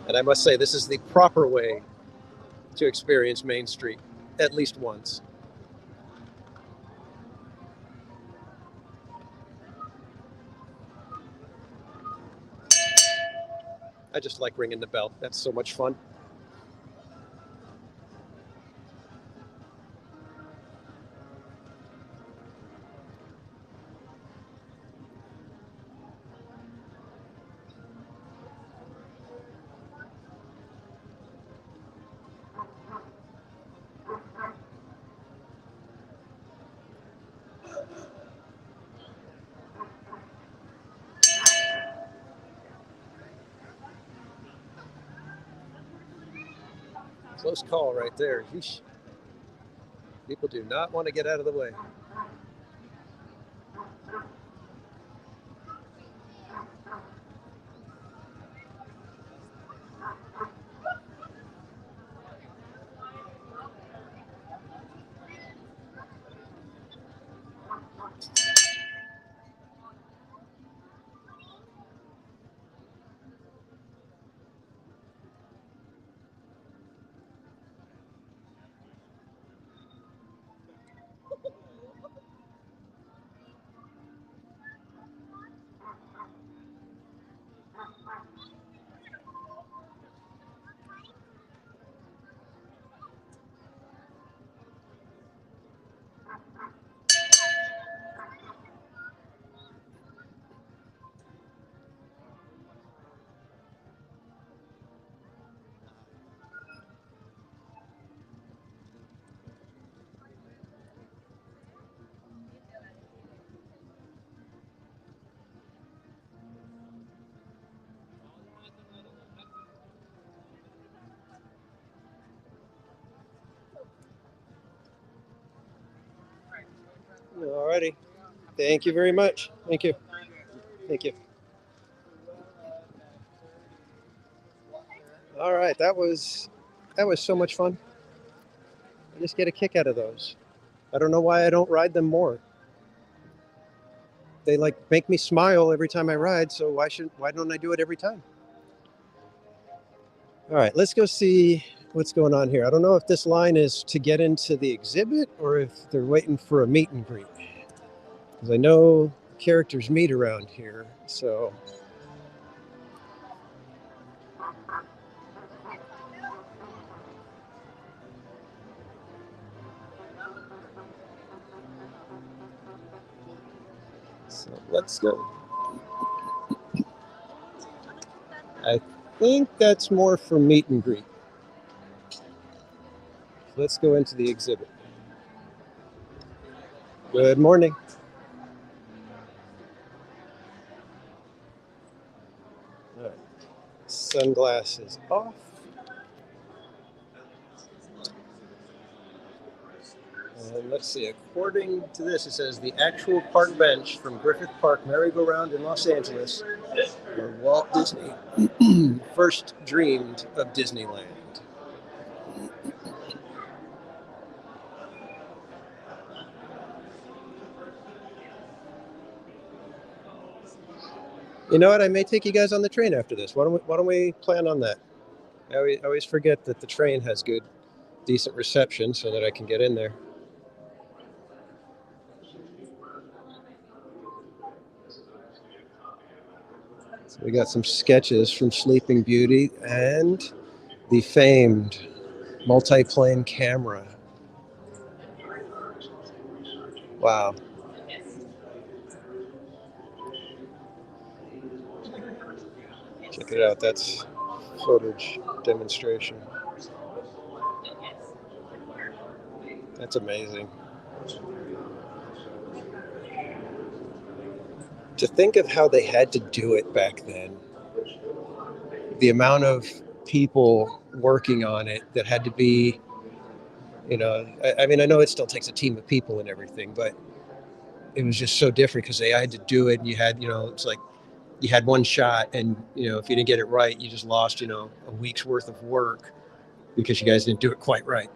And I must say, this is the proper way to experience Main Street, at least once. I just like ringing the bell. That's so much fun. Close call right there. Yeesh. People do not want to get out of the way. Alrighty. Thank you very much. Thank you. Thank you. All right, that was so much fun. I just get a kick out of those. I don't know why I don't ride them more. They like make me smile every time I ride, so why don't I do it every time? All right, let's go see what's going on here. I don't know if this line is to get into the exhibit or if they're waiting for a meet and greet. Because I know characters meet around here, so. So let's go. I think that's more for meet and greet. Let's go into the exhibit. Good morning. All right. Sunglasses off. And let's see, according to this, it says the actual park bench from Griffith Park Merry-Go-Round in Los Angeles, where Walt Disney first dreamed of Disneyland. You know what? I may take you guys on the train after this. Why don't we plan on that? I always forget that the train has good, decent reception so that I can get in there. So we got some sketches from Sleeping Beauty and the famed multi-plane camera. Wow. Check it out. That's footage demonstration. That's amazing. To think of how they had to do it back then. The amount of people working on it that had to be, I mean, I know it still takes a team of people and everything, but it was just so different because they had to do it. And you had, it's like you had one shot and, if you didn't get it right, you just lost, a week's worth of work because you guys didn't do it quite right.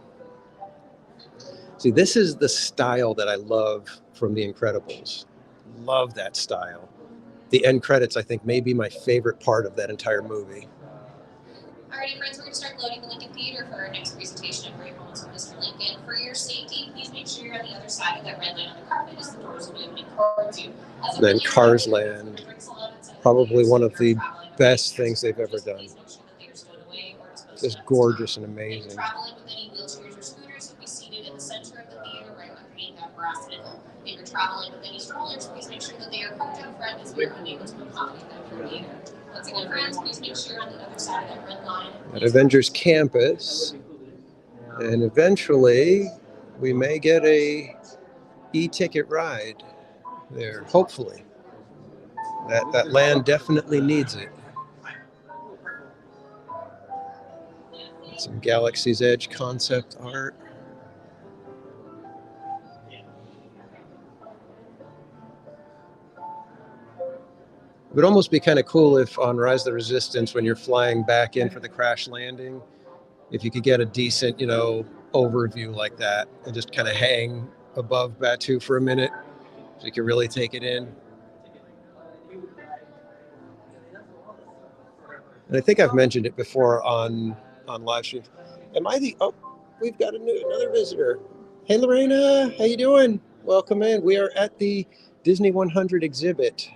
See, this is the style that I love from The Incredibles. Love that style. The end credits, I think, may be my favorite part of that entire movie. Alrighty, friends, we're going to start loading the Lincoln Theater for our next presentation of Great Moments with Mr. Lincoln. For your safety, please make sure you're on the other side of that red line on the carpet as the doors will be opening towards you. Then Cars Land, probably one of the best things they've ever done. Just gorgeous and amazing. Traveling with any wheelchairs or scooters, you'll be seated in the center of the theater right underneath that brass nickel. If you're traveling with any strollers, please make sure that they are parked out front as we are unable to accommodate them for the theater. Once again, friends, please make sure you're on the other side of that red line. At Avengers Campus, and eventually we may get a e-ticket ride there, hopefully. That land definitely needs it. Some Galaxy's Edge concept art. It would almost be kind of cool if on Rise of the Resistance, when you're flying back in for the crash landing, if you could get a decent, overview like that and just kind of hang above Batu for a minute so you can really take it in. And I think I've mentioned it before on live streams. We've got another visitor. Hey, Lorena, how you doing? Welcome in. We are at the Disney100 exhibit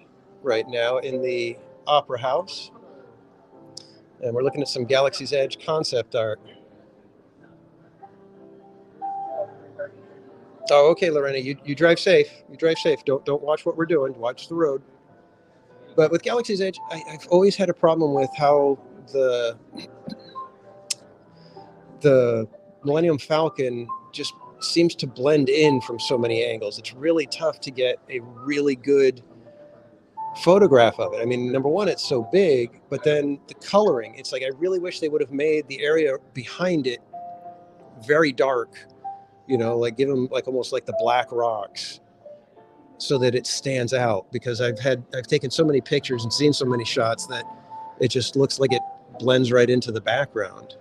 right now in the Opera House. And we're looking at some Galaxy's Edge concept art. Oh, okay, Lorena, you drive safe. You drive safe. Don't watch what we're doing. Watch the road. But with Galaxy's Edge, I've always had a problem with how the Millennium Falcon just seems to blend in from so many angles. It's really tough to get a really good photograph of it. I mean, number one, it's so big, but then the coloring, it's like I really wish they would have made the area behind it very dark, like give them like almost like the black rocks so that it stands out, because I've taken so many pictures and seen so many shots that it just looks like it blends right into the background.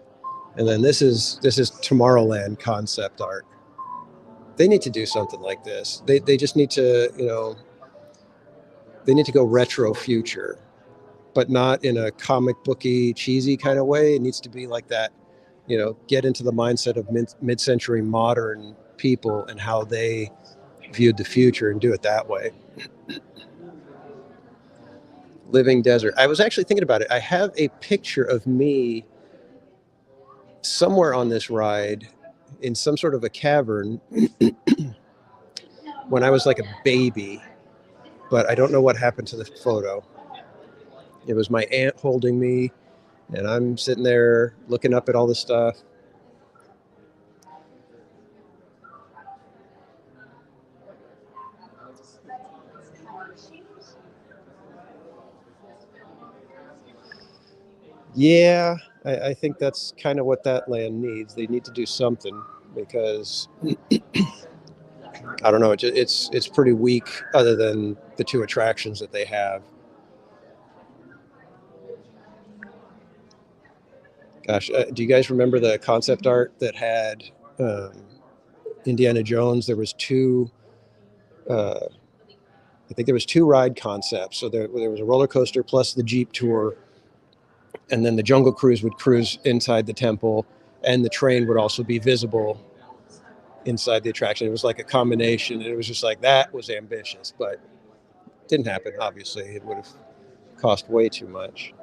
And then this is Tomorrowland concept art. They need to do something like this. They just need to, they need to go retro future, but not in a comic booky, cheesy kind of way. It needs to be like that, get into the mindset of mid-century modern people and how they viewed the future and do it that way. Living Desert. I was actually thinking about it. I have a picture of me somewhere on this ride in some sort of a cavern when I was like a baby, but I don't know what happened to the photo. It was my aunt holding me, and I'm sitting there looking up at all the stuff. Yeah, I think that's kind of what that land needs. They need to do something, because I don't know, it's pretty weak other than the two attractions that they have. Gosh, do you guys remember the concept art that had Indiana Jones? There was two, I think there was two ride concepts. So there was a roller coaster plus the Jeep tour, and then the Jungle Cruise would cruise inside the temple, and the train would also be visible inside the attraction. It was like a combination, and it was just like, that was ambitious, but it didn't happen. Obviously, it would have cost way too much.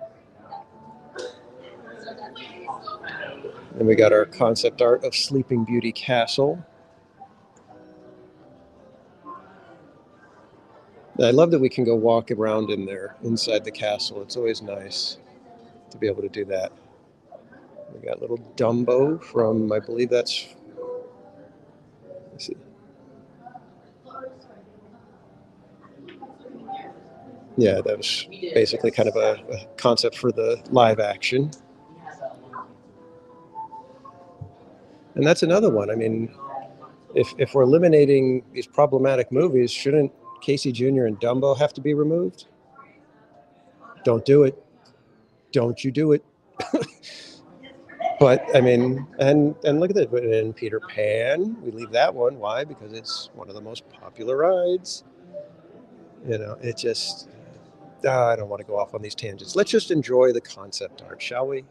And we got our concept art of Sleeping Beauty Castle. I love that we can go walk around in there inside the castle. It's always nice to be able to do that. We got little Dumbo from, I believe that's, let's see. Yeah, that was basically kind of a concept for the live action. And that's another one. I mean, if we're eliminating these problematic movies, shouldn't Casey Jr. and Dumbo have to be removed? Don't do it. Don't you do it. But I mean, and look at that. In Peter Pan, we leave that one. Why? Because it's one of the most popular rides. It just, I don't want to go off on these tangents. Let's just enjoy the concept art, shall we?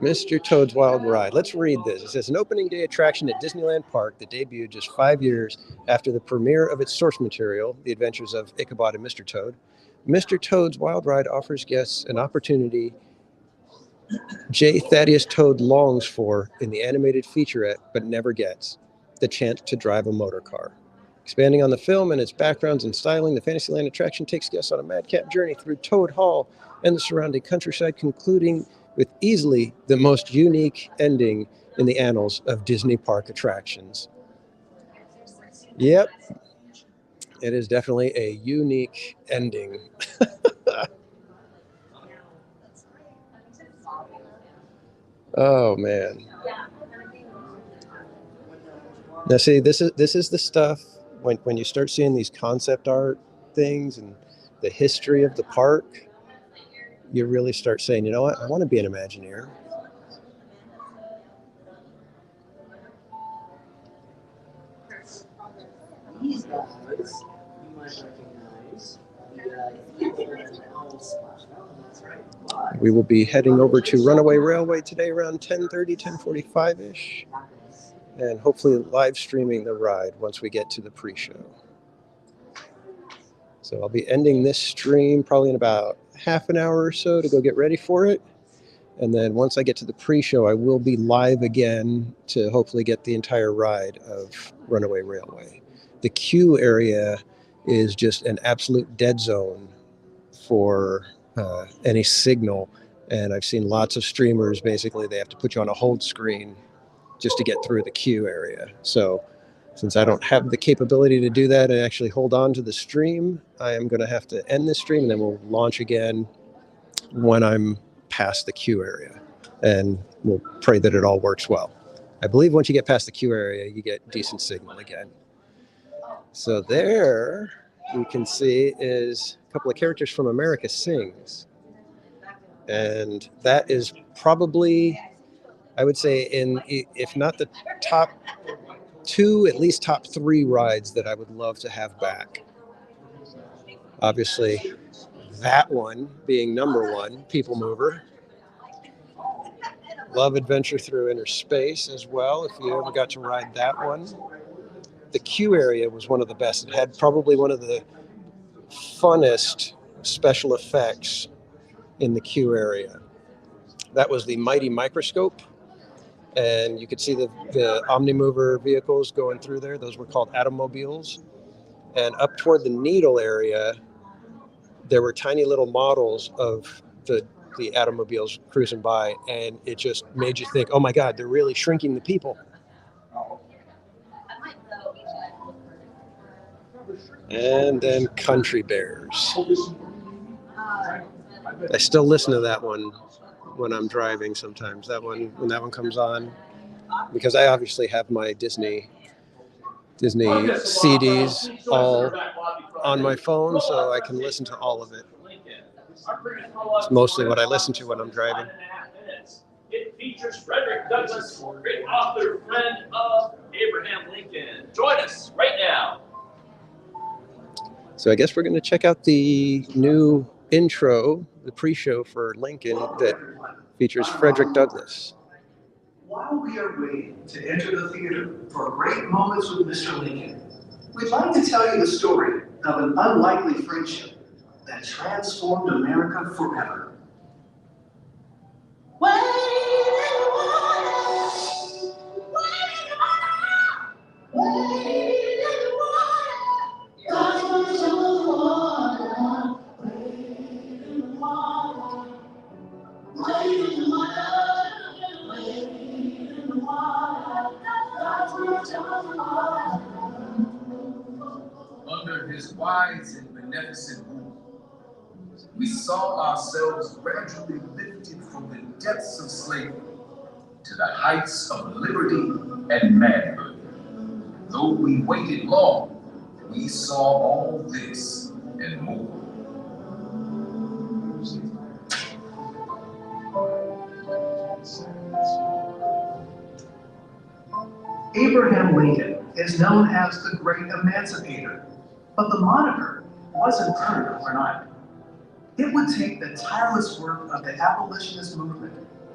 Mr. Toad's Wild Ride. Let's read this. It says, an opening day attraction at Disneyland Park that debuted just 5 years after the premiere of its source material, The Adventures of Ichabod and Mr. Toad. Mr. Toad's Wild Ride offers guests an opportunity J. Thaddeus Toad longs for in the animated featurette, but never gets: the chance to drive a motor car. Expanding on the film and its backgrounds and styling, the Fantasyland attraction takes guests on a madcap journey through Toad Hall and the surrounding countryside, concluding with easily the most unique ending in the annals of Disney park attractions. Yep, it is definitely a unique ending. Oh man. Now see, this is the stuff when you start seeing these concept art things and the history of the park, you really start saying, you know what, I want to be an Imagineer. These guys you might recognize. We will be heading over to Runaway Railway today around 10:30, 10:45-ish, and hopefully live streaming the ride once we get to the pre-show. So I'll be ending this stream probably in about half an hour or so to go get ready for it. And then once I get to the pre-show, I will be live again to hopefully get the entire ride of Runaway Railway. The queue area is just an absolute dead zone for any signal. And I've seen lots of streamers, basically, they have to put you on a hold screen just to get through the queue area. So since I don't have the capability to do that and actually hold on to the stream, I am going to have to end this stream and then we'll launch again when I'm past the queue area. And we'll pray that it all works well. I believe once you get past the queue area, you get decent signal again. So there you can see is a couple of characters from America Sings. And that is probably, I would say, if not the top 2, at least top 3 rides that I would love to have back. Obviously, that one being number 1, People Mover. Love Adventure Through Inner Space as well, if you ever got to ride that one. The queue area was one of the best. It had probably one of the funnest special effects in the queue area. That was the Mighty Microscope, and you could see the Omnimover vehicles going through there. Those were called Atomobiles. And up toward the Needle area, there were tiny little models of the Atomobiles cruising by, and it just made you think, oh my God, they're really shrinking the people. And then Country Bears. I still listen to that one when I'm driving sometimes. That one, when that one comes on, because I obviously have my Disney CDs all on my phone, so I can listen to all of it. It's mostly what I listen to when I'm driving. It features Frederick Douglass, great author, friend of Abraham Lincoln. Join us right now. So I guess we're going to check out the new intro, the pre-show for Lincoln that features Frederick Douglass. While we are waiting to enter the theater for great moments with Mr. Lincoln, we'd like to tell you the story of an unlikely friendship that transformed America forever. Under his wise and beneficent rule, we saw ourselves gradually lifted from the depths of slavery to the heights of liberty and manhood. Though we waited long, we saw all this and more. Abraham Lincoln is known as the Great Emancipator, but the moniker wasn't earned overnight. It would take the tireless work of the abolitionist movement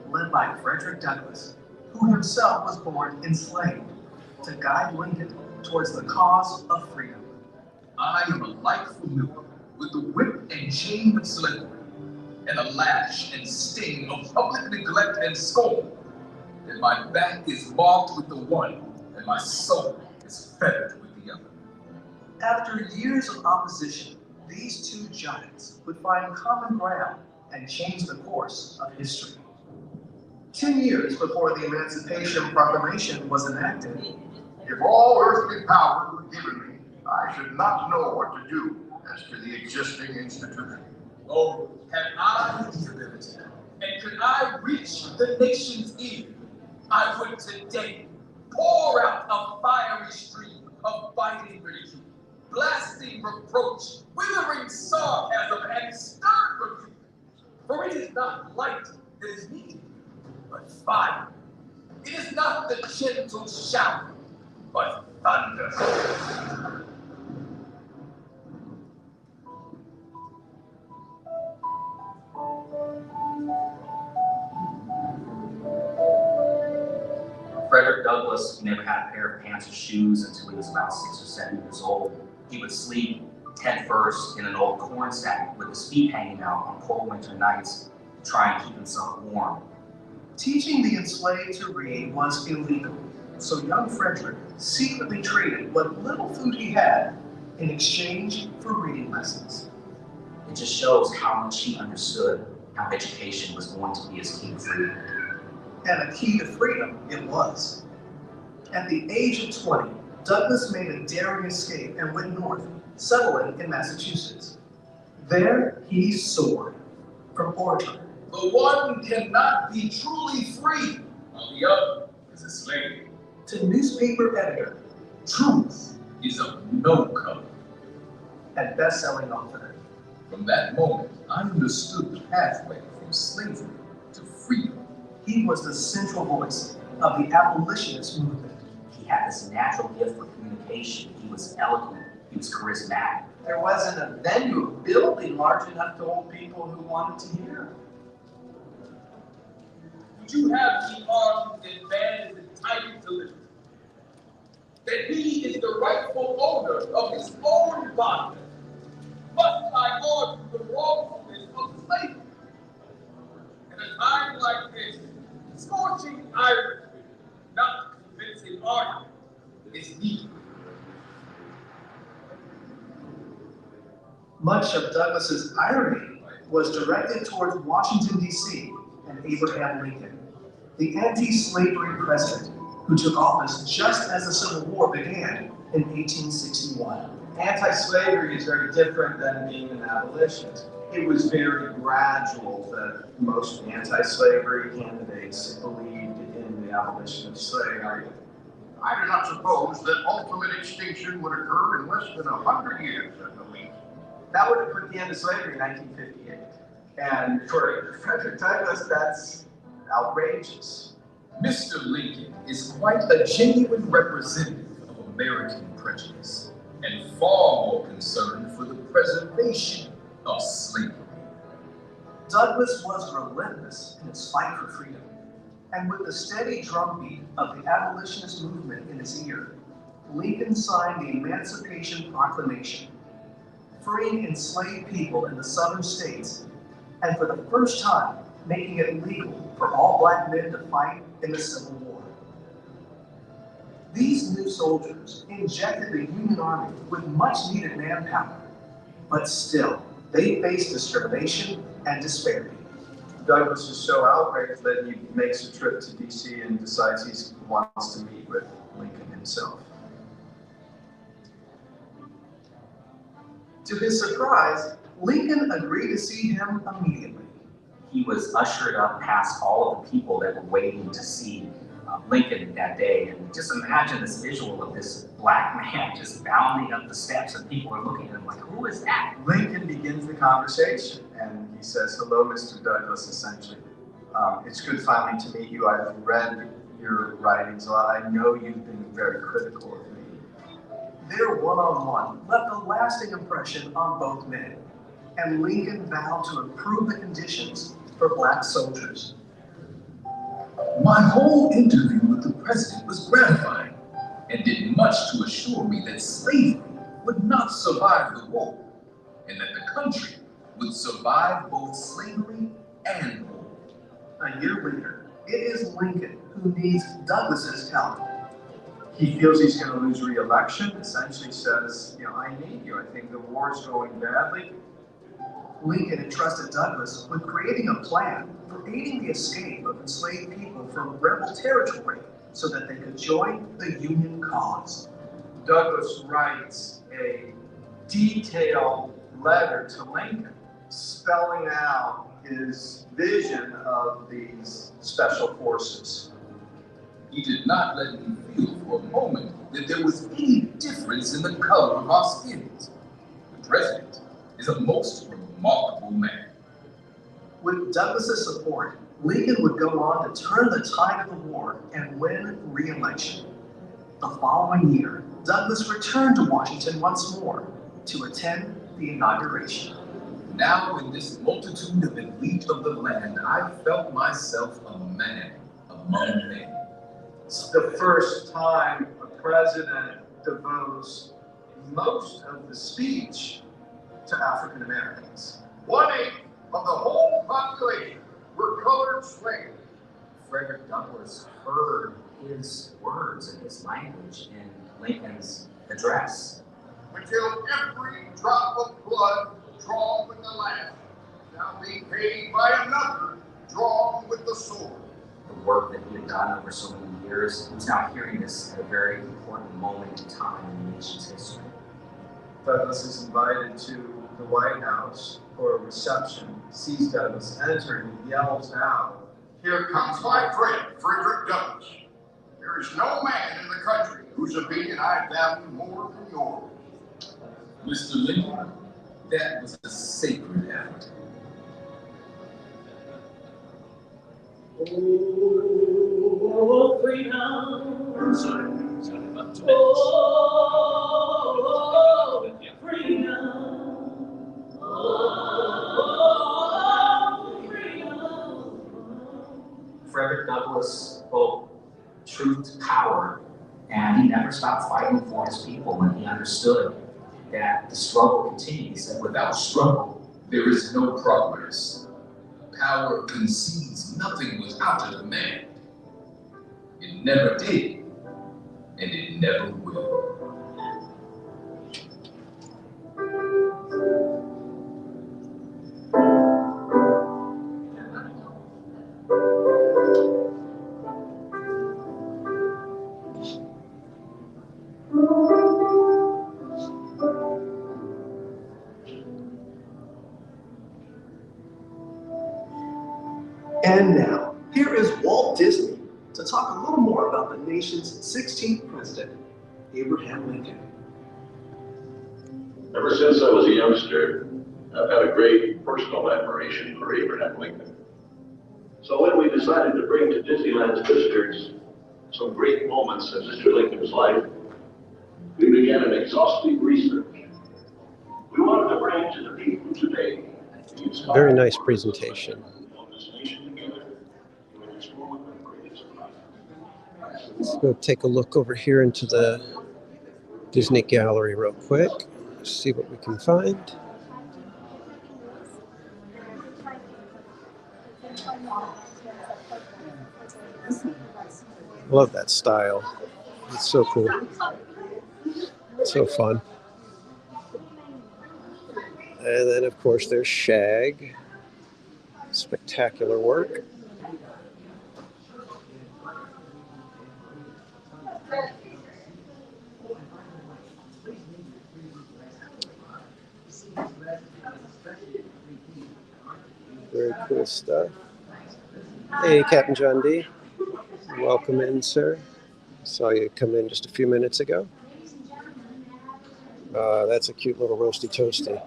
led by Frederick Douglass, who himself was born enslaved, to guide Lincoln towards the cause of freedom. I am alike familiar with the whip and chain of slavery, and a lash and sting of public neglect and scorn, and my back is marked with the one, and my soul is fettered with the other. After years of opposition, these two giants would find common ground and change the course of history. 10 years before the Emancipation Proclamation was enacted, if all earthly power were given me, I should not know what to do as to the existing institution. Oh, had I the ability, And could I reach the nation's ear, I would today pour out a fiery stream of biting ridicule, blasting reproach, withering sarcasm, and stern rebuke. For it is not light that is needed, but fire. It is not the gentle shout, but thunder. Frederick Douglass never had a pair of pants or shoes until he was about 6 or 7 years old. He would sleep head first in an old corn sack with his feet hanging out on cold winter nights to try and keep himself warm. Teaching the enslaved to read was illegal, so young Frederick secretly traded what little food he had in exchange for reading lessons. It just shows how much he understood how education was going to be his key to freedom. And a key to freedom it was. At the age of 20, Douglass made a daring escape and went north, settling in Massachusetts. There he soared from orator. The one cannot be truly free, while the other is a slave. To newspaper editor. Truth is of no color. And best-selling author. From that moment, I understood the pathway from slavery to freedom. He was the central voice of the abolitionist movement. He had this natural gift for communication. He was eloquent. He was charismatic. There wasn't a venue, a building large enough to hold people who wanted to hear. Would you have me argue that man is entitled to liberty? That he is the rightful owner of his own body? Must I argue the wrongfulness of slavery? In a time like this, scorching irony, not convincing argument, is needed. Much of Douglass's irony was directed towards Washington, D.C. and Abraham Lincoln, the anti-slavery president who took office just as the Civil War began in 1861. Anti-slavery is very different than being an abolitionist. It was very gradual that most anti-slavery candidates believed in the abolition of slavery. I do not suppose that ultimate extinction would occur in less than 100 years at the least. That would have put the end of slavery in 1958. And for Frederick Douglass, that's outrageous. Mr. Lincoln is quite a genuine representative of American prejudice, and far more concerned for the preservation of slavery. Douglass was relentless in his fight for freedom, and with the steady drumbeat of the abolitionist movement in his ear, Lincoln signed the Emancipation Proclamation, freeing enslaved people in the southern states, and for the first time, making it legal for all black men to fight in the Civil War. These new soldiers injected the Union Army with much-needed manpower, but still, they faced discrimination and disparity. Douglass is so outraged that he makes a trip to D.C. and decides he wants to meet with Lincoln himself. To his surprise, Lincoln agreed to see him immediately. He was ushered up past all of the people that were waiting to see Lincoln that day. And just imagine this visual of this black man just bounding up the steps and people are looking at him like, who is that? Lincoln begins the conversation and he says, "Hello, Mr. Douglass," essentially. "It's good finally to meet you. I've read your writings a lot. I know you've been very critical of me." Their one-on-one left a lasting impression on both men, and Lincoln vowed to improve the conditions for black soldiers. My whole interview with the president was gratifying and did much to assure me that slavery would not survive the war and that the country would survive both slavery and war. A year later, it is Lincoln who needs Douglass's help. He feels he's going to lose re-election, essentially says, "I need you. I think the war's going badly." Lincoln entrusted Douglass with creating a plan for aiding the escape of enslaved people from rebel territory so that they could join the Union cause. Douglass writes a detailed letter to Lincoln, spelling out his vision of these special forces. He did not let me feel for a moment that there was any difference in the color of our skins. The president is a most remarkable man. With Douglas's support, Lincoln would go on to turn the tide of the war and win re-election. The following year, Douglas returned to Washington once more to attend the inauguration. Now in this multitude of elite of the land, I felt myself a man among men. It's the first time a president devotes most of the speech to African Americans. 1/8 of the whole population were colored slaves. Frederick Douglass heard his words and his language in Lincoln's address. Until every drop of blood drawn with the lash shall be paid by another drawn with the sword. The work that he had done over so many years, he was now hearing this at a very important moment in time in the nation's history. Douglas is invited to the White House for a reception, sees Douglas enter, and he yells out, "Here comes my friend, Frederick Douglass. There is no man in the country whose opinion I value more than yours." Mr. Lincoln, that was a sacred act. Oh, freedom. Sorry about that. Oh, freedom. Oh, freedom. Frederick Douglass spoke truth to power, and he never stopped fighting for his people when he understood that the struggle continues, and Without struggle, there is no progress. Power concedes nothing without a demand. It never did, and it never will. And now, here is Walt Disney to talk a little more about the nation's 16th president, Abraham Lincoln. Ever since I was a youngster, I've had a great personal admiration for Abraham Lincoln. So when we decided to bring to Disneyland's visitors some great moments in Mr. Lincoln's life, we began an exhaustive research. We wanted to bring to the people today the Very nice presentation. Let's go take a look over here into the Disney gallery real quick, see what we can find. Love that style. It's so cool. It's so fun. And then, of course, there's Shag. Spectacular work. Very cool stuff. Hey, Captain John D. Welcome in, sir. Saw you come in just a few minutes ago. That's a cute little roasty toasty.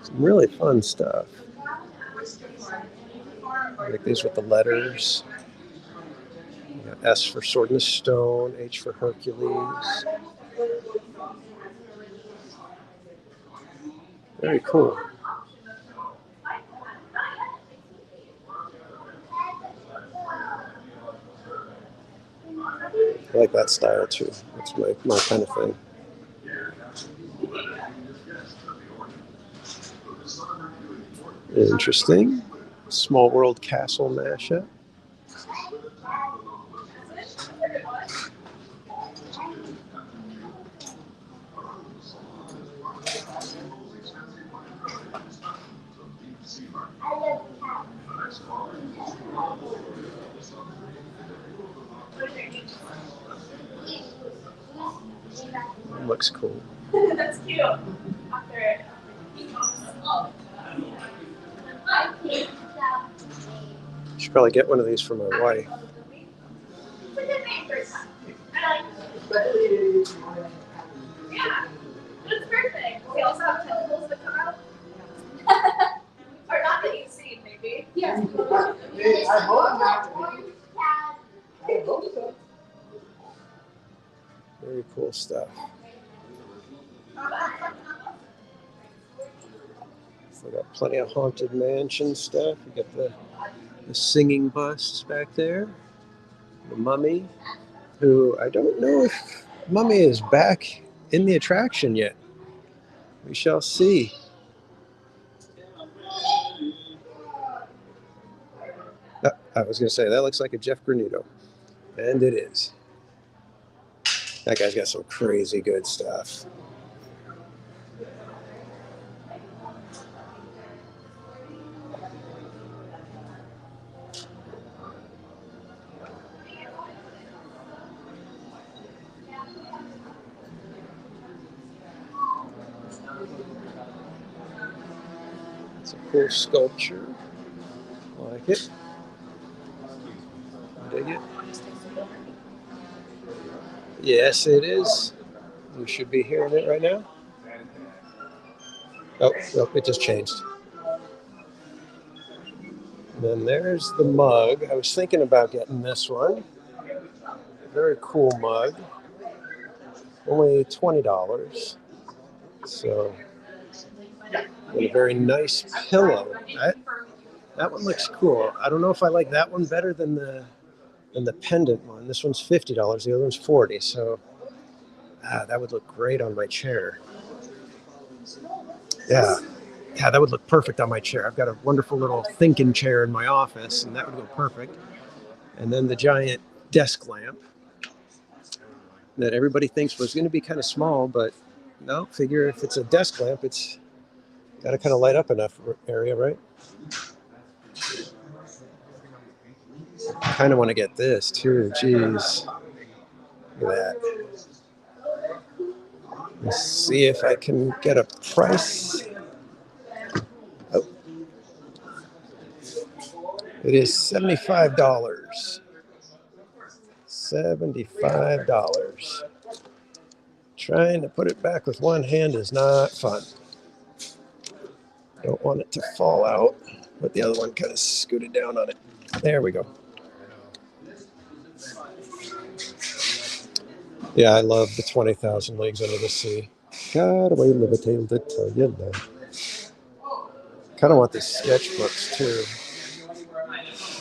Some really fun stuff. Like these with the letters. You got S for Sword in the Stone, H for Hercules. Very cool. I like that style too. That's my kind of thing. Interesting. Small World Castle mashup. looks cool. That's cute. After Should probably get one of these for my wife. it's a good name for a son. I like it. Yeah, it's perfect. We also have tentacles that come out. Or not that you've seen, maybe. Yes. I hope not. I hope so. Very cool stuff. So we got plenty of Haunted Mansion stuff. We got the singing busts back there. The mummy, who I don't know if Mummy is back in the attraction yet. We shall see. I was going to say, that looks like a Jeff Granito. And it is. That guy's got some crazy good stuff. It's a cool sculpture. I like it. Dig it. Yes, it is. You should be hearing it right now. Oh, it just changed. And then there's the mug. I was thinking about getting this one. Very cool mug. Only $20. So, and a very nice pillow. That one looks cool. I don't know if I like that one better than the pendant one. This one's $50. The other one's $40. So that would look great on my chair. Yeah, that would look perfect on my chair. I've got a wonderful little thinking chair in my office, and that would go perfect. And then the giant desk lamp that everybody thinks was going to be kind of small, but no, figure if it's a desk lamp, it's got to kind of light up enough area, right? I kind of want to get this too. Jeez. Look at that. Let's see if I can get a price. Oh. It is $75. $75. Trying to put it back with one hand is not fun. Don't want it to fall out, but the other one kind of scooted down on it. There we go. Yeah, I love the 20,000 Leagues Under the Sea. God, away Livertail did tell you that. Kind of want these sketchbooks too.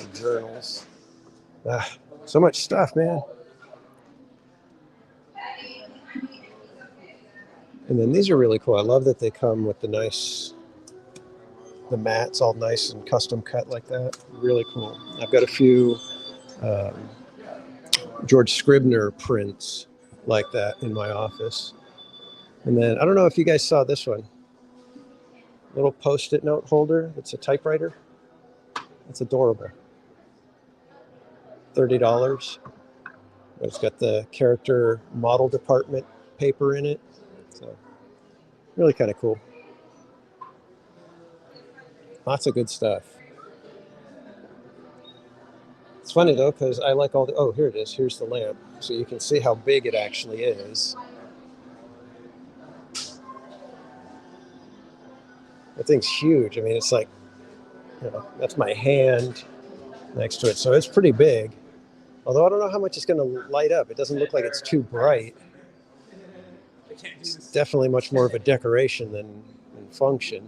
And journals. So much stuff, man. And then these are really cool. I love that they come with the mats all nice and custom cut like that. Really cool. I've got a few George Scribner prints like that in my office. And then I don't know if you guys saw this one. Little Post-it note holder. It's a typewriter. It's adorable. $30. It's got the character model department paper in it. So really kind of cool. Lots of good stuff. It's funny though, because I like all the, oh, here it is. Here's the lamp. So you can see how big it actually is. That thing's huge. I mean, it's like, that's my hand next to it. So it's pretty big. Although I don't know how much it's going to light up. It doesn't look like it's too bright. It's definitely much more of a decoration than function.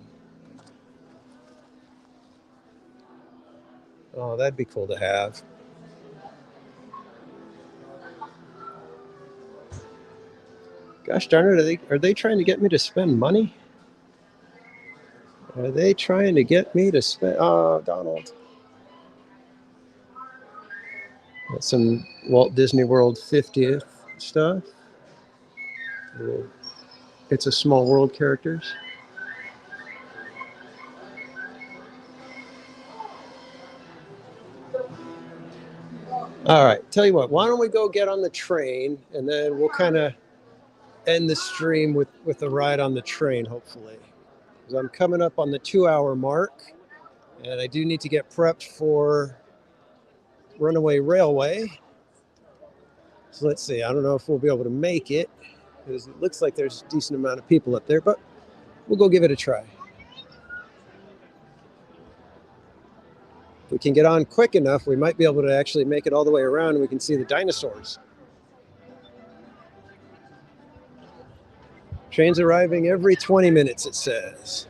Oh, that'd be cool to have. Gosh darn it, are they trying to get me to spend money? Are they trying to get me to spend... Oh, Donald. That's some Walt Disney World 50th stuff. It's a Small World characters. All right, tell you what, why don't we go get on the train and then we'll kind of end the stream with a ride on the train, hopefully. Because I'm coming up on the 2-hour mark, and I do need to get prepped for Runaway Railway. So let's see. I don't know if we'll be able to make it, because it looks like there's a decent amount of people up there, but we'll go give it a try. If we can get on quick enough, we might be able to actually make it all the way around and we can see the dinosaurs. Trains arriving every 20 minutes, it says.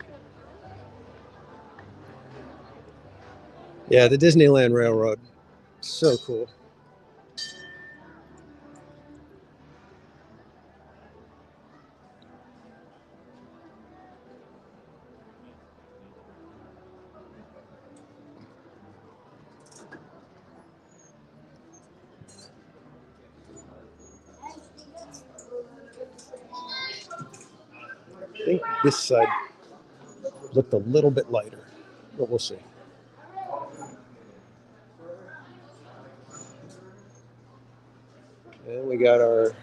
Yeah, the Disneyland Railroad. So cool. I think this side looked a little bit lighter, but we'll see. And we got our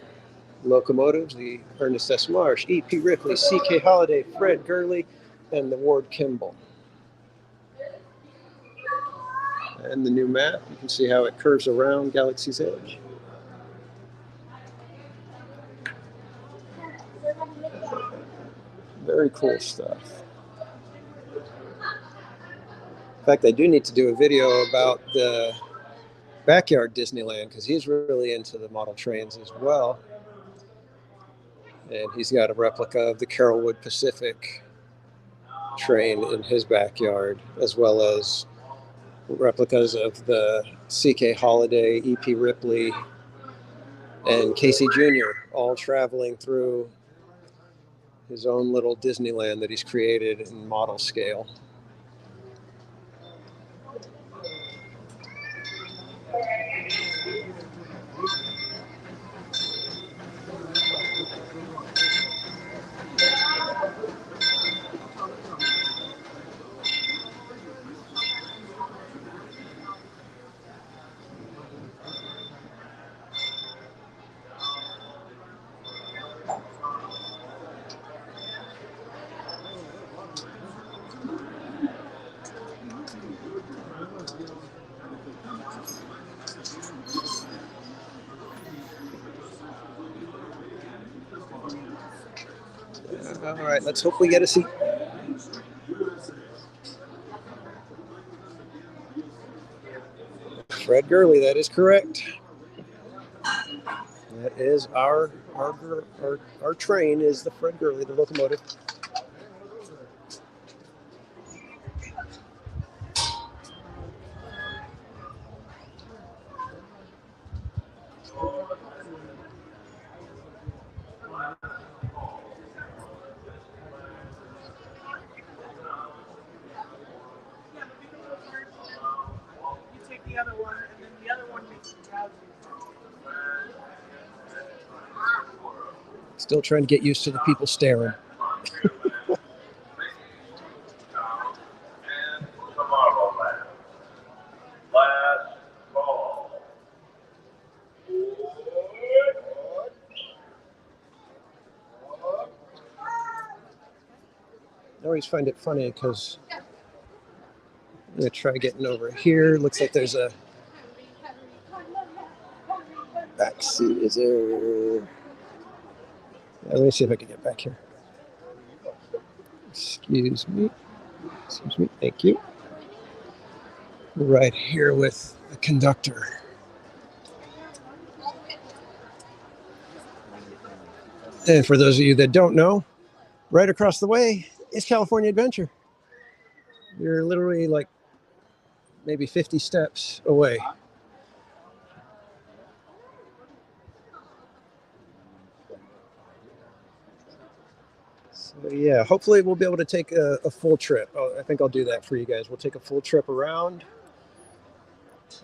locomotives, the Ernest S. Marsh, E.P. Ripley, C.K. Holliday, Fred Gurley, and the Ward Kimball. And the new map, you can see how it curves around Galaxy's Edge. Very cool stuff. In fact, I do need to do a video about the Backyard Disneyland, because he's really into the model trains as well. And he's got a replica of the Carolwood Pacific train in his backyard, as well as replicas of the C.K. Holliday, E.P. Ripley, and Casey Jr., all traveling through his own little Disneyland that he's created in model scale. All right, let's hope we get a seat. Fred Gurley, that is correct. That is our train is the Fred Gurley, the locomotive. Still trying to get used to the people staring. I always find it funny because I'm going to try getting over here. Looks like there's a back seat. Is there? Let me see if I can get back here. Excuse me. Thank you. We're right here with the conductor. And for those of you that don't know, right across the way is California Adventure. You're literally like maybe 50 steps away. So yeah, hopefully we'll be able to take a full trip. I think I'll do that for you guys. We'll take a full trip around,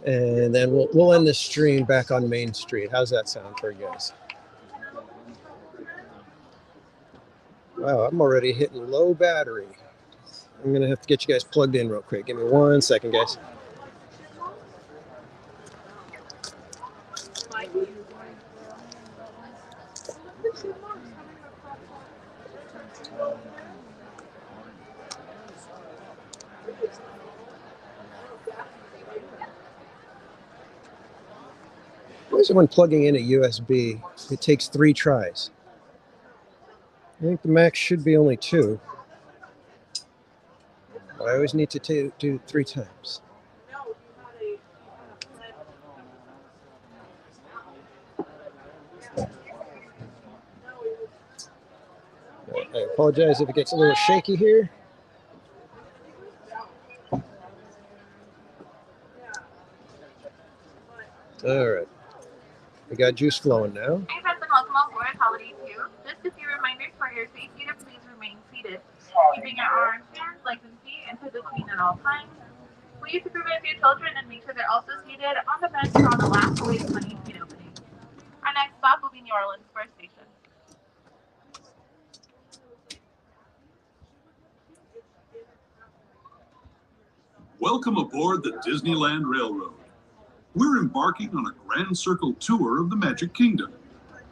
and then we'll end this stream back on Main Street. How's that sound for you guys? Wow, I'm already hitting low battery. I'm gonna have to get you guys plugged in real quick. Give me 1 second, guys. Why is it when plugging in a USB, it takes 3 tries? I think the max should be only 2. But I always need to do 3 times. I apologize if it gets a little shaky here. All right. We got juice flowing now. Hey, friends, and welcome on board Holiday 2. Just a few reminders for your safety to please remain seated, keeping your arms, hands, legs, and feet into between at all times. Please supervise your children and make sure they're also seated on the bench or on the last away money seat opening. Our next stop will be New Orleans Square Station. Welcome aboard the Disneyland Railroad. We're embarking on a grand circle tour of the Magic Kingdom.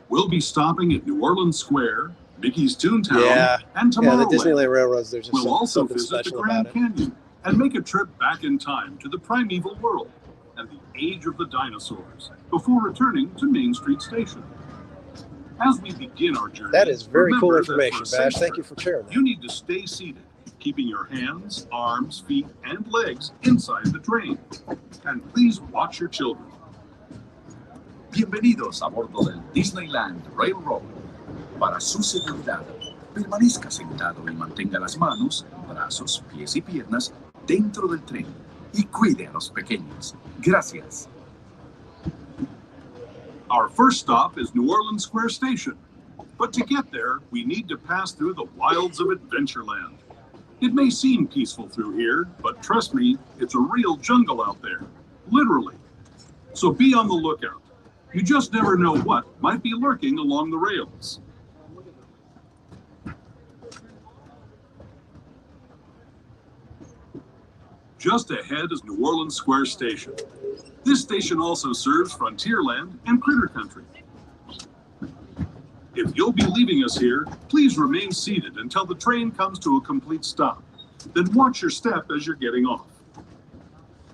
We'll be stopping at New Orleans Square, Mickey's Toontown, and Tomorrowland. Yeah, the Disneyland Railroads, there's just we'll also something visit the special Grand about it. Canyon and make a trip back in time to the primeval world and the age of the dinosaurs before returning to Main Street Station. As we begin our journey, That is very cool remember that information, for a Bash. safe Thank you trip, for sharing that. You need to stay seated, keeping your hands, arms, feet, and legs inside the train. And please watch your children. Bienvenidos a bordo del Disneyland Railroad. Para su seguridad, permanezca sentado y mantenga las manos, brazos, pies y piernas dentro del tren y cuide a los pequeños. Gracias. Our first stop is New Orleans Square Station. But to get there, we need to pass through the wilds of Adventureland. It may seem peaceful through here, but trust me, it's a real jungle out there. Literally. So be on the lookout. You just never know what might be lurking along the rails. Just ahead is New Orleans Square Station. This station also serves Frontierland and Critter Country. If you'll be leaving us here, please remain seated until the train comes to a complete stop. Then watch your step as you're getting off.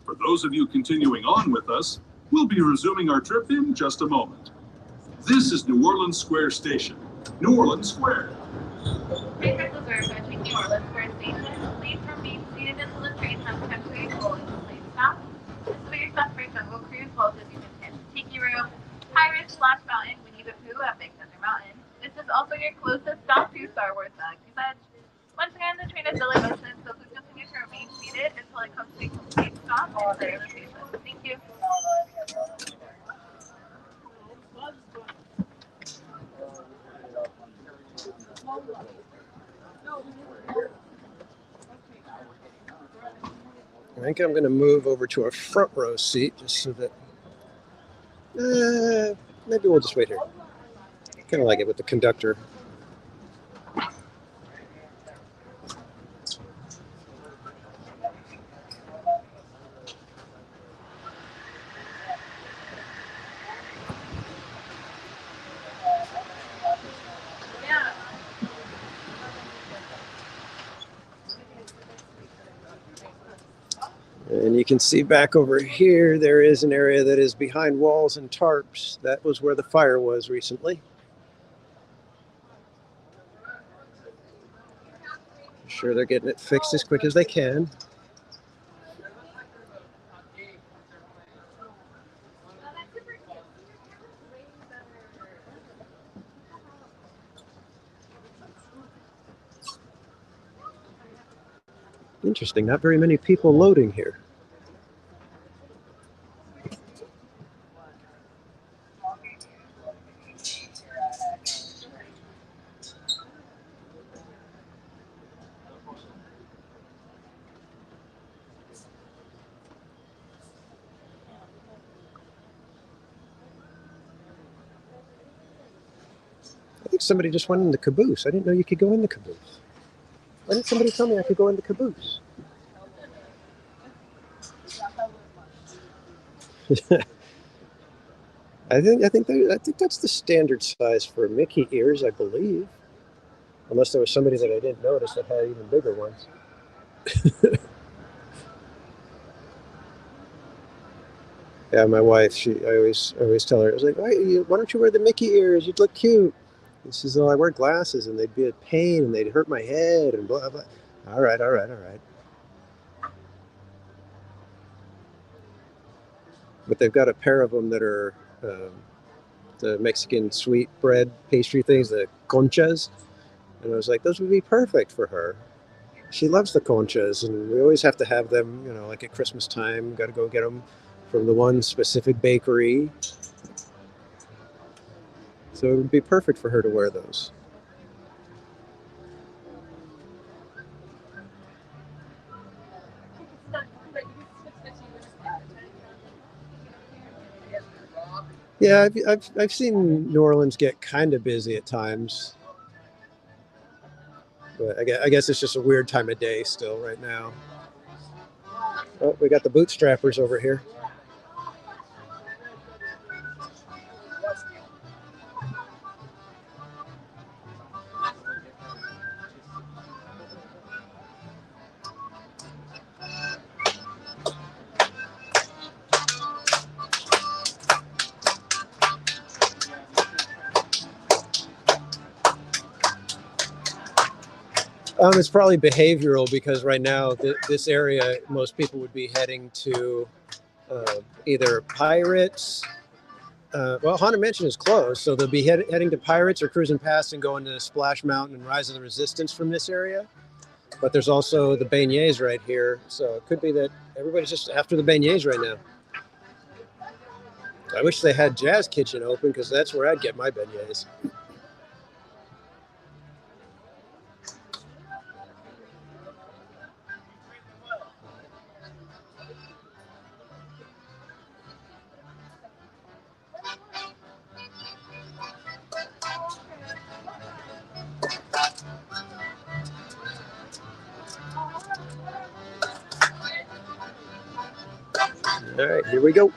For those of you continuing on with us, we'll be resuming our trip in just a moment. This is New Orleans Square Station. New Orleans Square. Train reserved entering New Orleans Square Station. Please remain seated until the train has come to a full and complete stop. This is your stuff for Jungle Cruise, Walt Disney Fantastic Tiki Room, Pirates, Splash Mountain, Winnie the Pooh at Big Thunder Mountain. This is also your closest stop to Star Wars Galaxy's Edge. Once again, the train is still in motion, so please continue to remain seated until it comes to a complete stop and clear the station. Thank you. I think I'm going to move over to a front row seat just so that maybe we'll just wait here. Kind of like it with the conductor. And you can see back over here, there is an area that is behind walls and tarps. That was where the fire was recently. I'm sure they're getting it fixed as quick as they can. Interesting, not very many people loading here. I think somebody just went in the caboose. I didn't know you could go in the caboose. Why didn't somebody tell me I could go in the caboose? I think that's the standard size for Mickey ears, I believe. Unless there was somebody that I didn't notice that had even bigger ones. Yeah, my wife. I always tell her, I was like, why don't you wear the Mickey ears? You'd look cute. And she says, "Oh, I wear glasses, and they'd be a pain, and they'd hurt my head, and blah blah." All right. But they've got a pair of them that are the Mexican sweet bread pastry things, the conchas. And I was like, those would be perfect for her. She loves the conchas, and we always have to have them, like at Christmas time. Got to go get them from the one specific bakery. So it would be perfect for her to wear those. Yeah, I've seen New Orleans get kind of busy at times. But I guess it's just a weird time of day still right now. Oh, we got the bootstrappers over here. It's probably behavioral because right now this area, most people would be heading to either Pirates. Well, Haunted Mansion is closed, so they'll be heading to Pirates or cruising past and going to Splash Mountain and Rise of the Resistance from this area. But there's also the beignets right here, so it could be that everybody's just after the beignets right now. I wish they had Jazz Kitchen open because that's where I'd get my beignets. All right, here we go.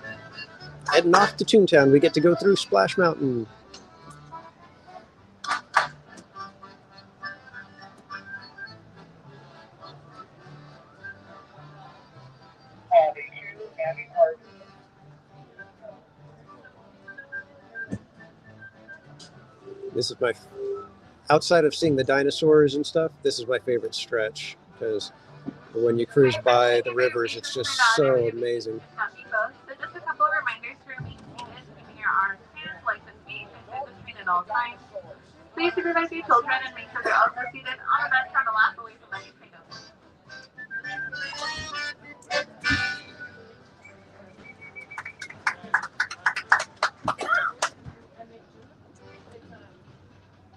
Heading off to Toontown. We get to go through Splash Mountain. This is outside of seeing the dinosaurs and stuff, this is my favorite stretch because when you cruise by the rivers, it's just so amazing. So just a couple of reminders to remain seated, keeping your arms, hands, legs, and feet in between at all times. Please supervise your children and make sure they're also seated on the bench on the lap away from any windows.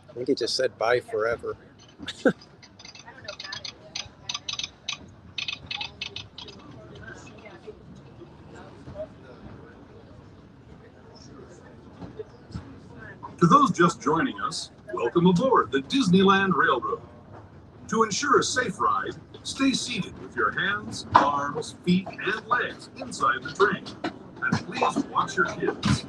I think he just said bye forever. To those just joining us, welcome aboard the Disneyland Railroad. To ensure a safe ride, stay seated with your hands, arms, feet, and legs inside the train. And please watch your kids.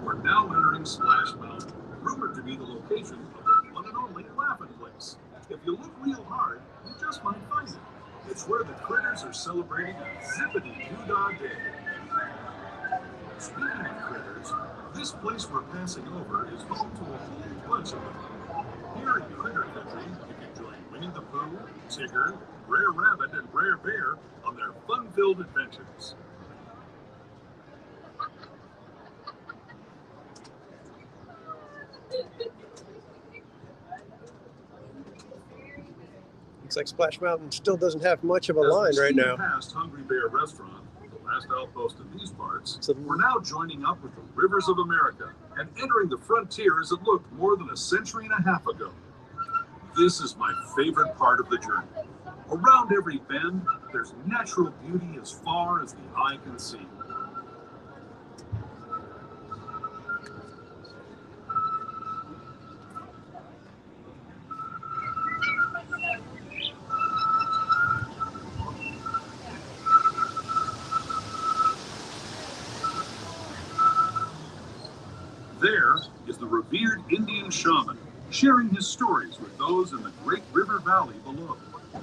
We're now entering Splash Mountain, rumored to be the location of the one and only Laughing Place. If you look real hard, you just might find it. It's where the critters are celebrating Zippity-Doo-Dah Day. Speaking of critters, this place we're passing over is home to a whole bunch of them. Here in Critter Country, you can join Winnie the Pooh, Tigger, Brer Rabbit, and Brer Bear on their fun-filled adventures. Looks like Splash Mountain still doesn't have much of a line right now. Past Hungry Bear Restaurant, the last outpost in these parts, we're now joining up with the rivers of America and entering the frontier as it looked more than a century and a half ago. This is my favorite part of the journey. Around every bend, there's natural beauty as far as the eye can see. is the revered Indian shaman, sharing his stories with those in the Great River Valley below. You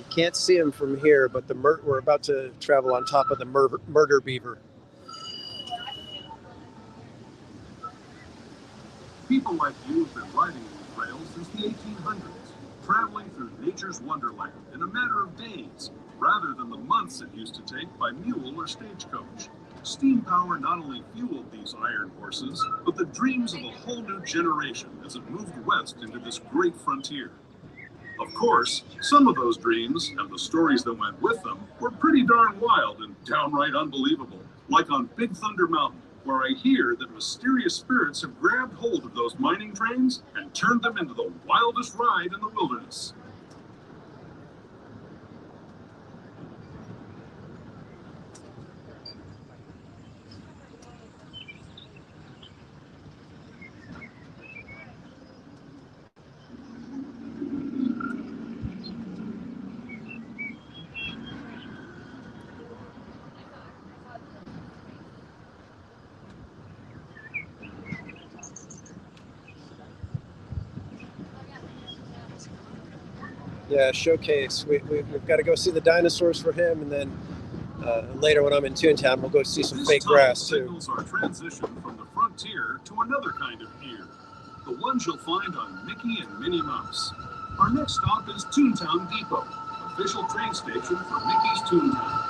can't see him from here, but we're about to travel on top of the murder beaver. People like you have been riding these rails since the 1800s, traveling through nature's wonderland in a matter of days, rather than the months it used to take by mule or stagecoach. Steam power not only fueled these iron horses, but the dreams of a whole new generation as it moved west into this great frontier. Of course, some of those dreams, and the stories that went with them, were pretty darn wild and downright unbelievable, like on Big Thunder Mountain, where I hear that mysterious spirits have grabbed hold of those mining trains and turned them into the wildest ride in the wilderness. Yeah, showcase. We've got to go see the dinosaurs for him, and then later when I'm in Toontown, we'll go see some fake grass too. Signals our transition from the frontier to another kind of ear, the ones you'll find on Mickey and Minnie Mouse. Our next stop is Toontown Depot, official train station for Mickey's Toontown.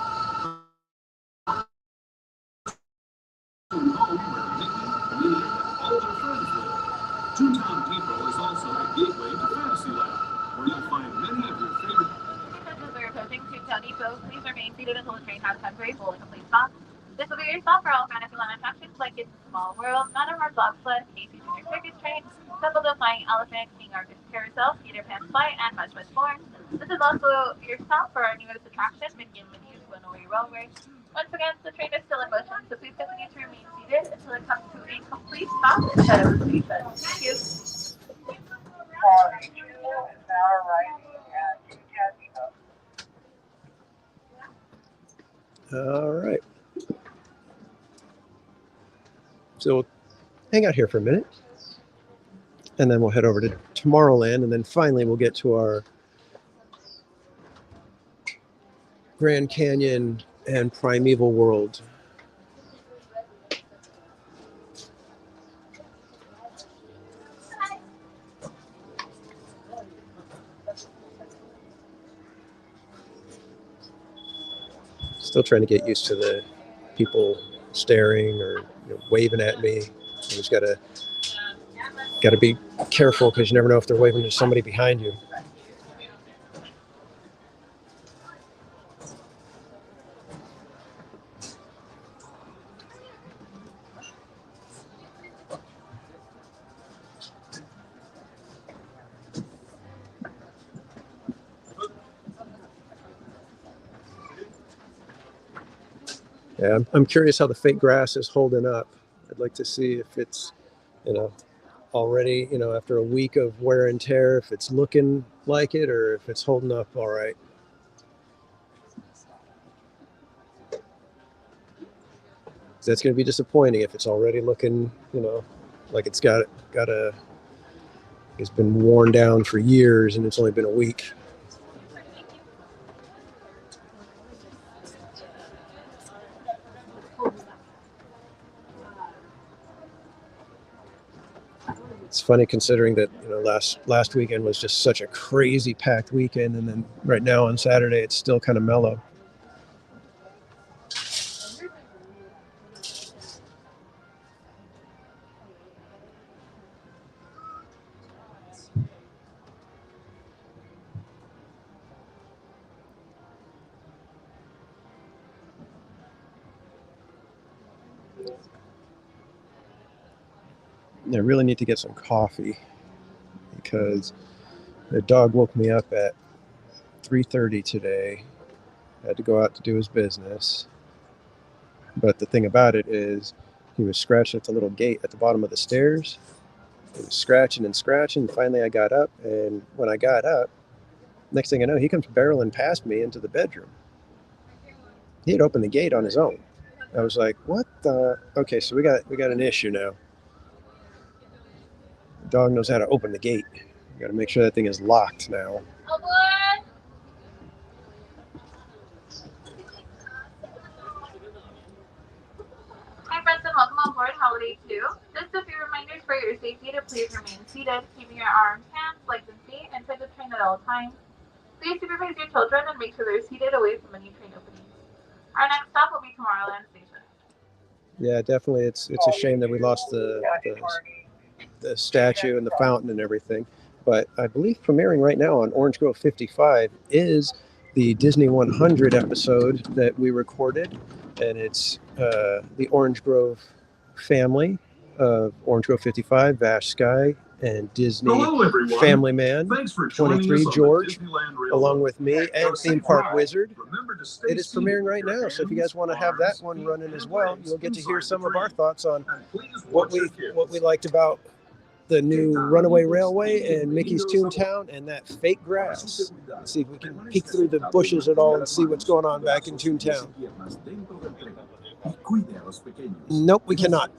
Home where Mickey, Minnie, and all their friends live. Toontown Depot is also a gateway to Fantasyland, where you'll find many of your favorite. As we're approaching Toontown Depot, please remain seated until the train has temporary full and complete stop. This will be your stop for all Fantasyland attractions like It's a Small World, Matterhorn Bobsled, Casey Junior Circus Train, Dumbledore Flying Elephant, King Arthur's Carousel, Peter Pan's Flight, and much, much more. This is also your stop for our newest attraction, Mickey and Minnie's Runaway Railway. Once again, the train is still in motion, so please continue to remain seated until it comes to a complete stop instead of a station. Thank you. All right. So we'll hang out here for a minute, and then we'll head over to Tomorrowland, and then finally we'll get to our Grand Canyon and Primeval World. Still trying to get used to the people staring or waving at me. You just gotta be careful because you never know if they're waving to somebody behind you. Yeah, I'm curious how the fake grass is holding up. I'd like to see if it's, already, after a week of wear and tear, if it's looking like it or if it's holding up all right. That's going to be disappointing if it's already looking, like it's it's been worn down for years and it's only been a week. It's funny considering that last weekend was just such a crazy packed weekend, and then right now on Saturday it's still kind of mellow. I really need to get some coffee because the dog woke me up at 3:30 today. I had to go out to do his business. But the thing about it is he was scratching at the little gate at the bottom of the stairs. He was scratching and scratching. Finally, I got up. And when I got up, next thing I know, he comes barreling past me into the bedroom. He had opened the gate on his own. I was like, what the? Okay, so we got an issue now. The dog knows how to open the gate. We got to make sure that thing is locked now. Hi friends and welcome on board Holiday 2. Just a few reminders for your safety to please remain seated, keeping your arms, hands, legs, and feet inside the train at all times. Please supervise your children and make sure they're seated away from any train openings. Our next stop will be Tomorrowland Station. Yeah, definitely. It's a shame that we lost the statue and the fountain and everything. But I believe premiering right now on Orange Grove 55 is the Disney100 episode that we recorded, and it's the Orange Grove family of Orange Grove 55, Vash Sky, and Disney Family Man, 23 George, along with me and Theme Park Wizard. It is premiering right now, so if you guys want to have that one running as well, you'll get to hear some of our thoughts on what we liked about the new Runaway Railway and Mickey's Toontown and that fake grass. Let's see if we can peek through the bushes at all and see what's going on back in Toontown. Nope, we cannot.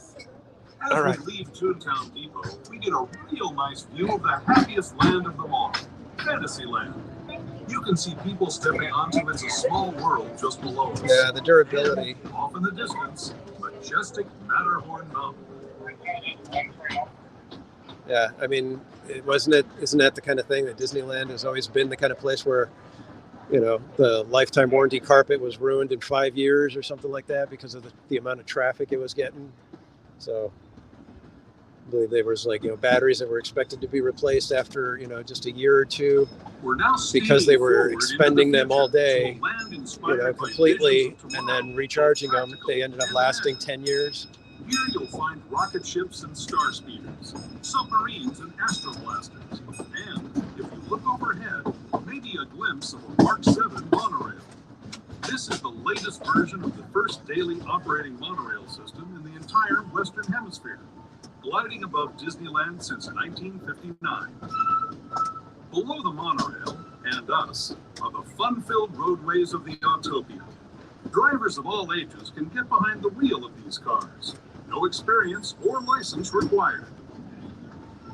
As all right. we leave Toontown Depot, we get a real nice view of the happiest land of them all, Fantasyland. You can see people stepping onto It's a Small World just below us. Yeah, the durability. And off in the distance, majestic Matterhorn Mountain. Yeah, I mean, isn't that the kind of thing that Disneyland has always been the kind of place where, you know, the lifetime warranty carpet was ruined in 5 years or something like that because of the amount of traffic it was getting. So I believe there was batteries that were expected to be replaced after, just a year or two. We're now because they were expending them all day, completely, and then recharging them. They ended up lasting 10 years. Here you'll find rocket ships and star speeders, submarines and astroblasters, and if you look overhead, maybe a glimpse of a Mark 7 monorail. This is the latest version of the first daily operating monorail system in the entire Western Hemisphere, gliding above Disneyland since 1959. Below the monorail, and us, are the fun-filled roadways of the Autopia. Drivers of all ages can get behind the wheel of these cars. No experience or license required.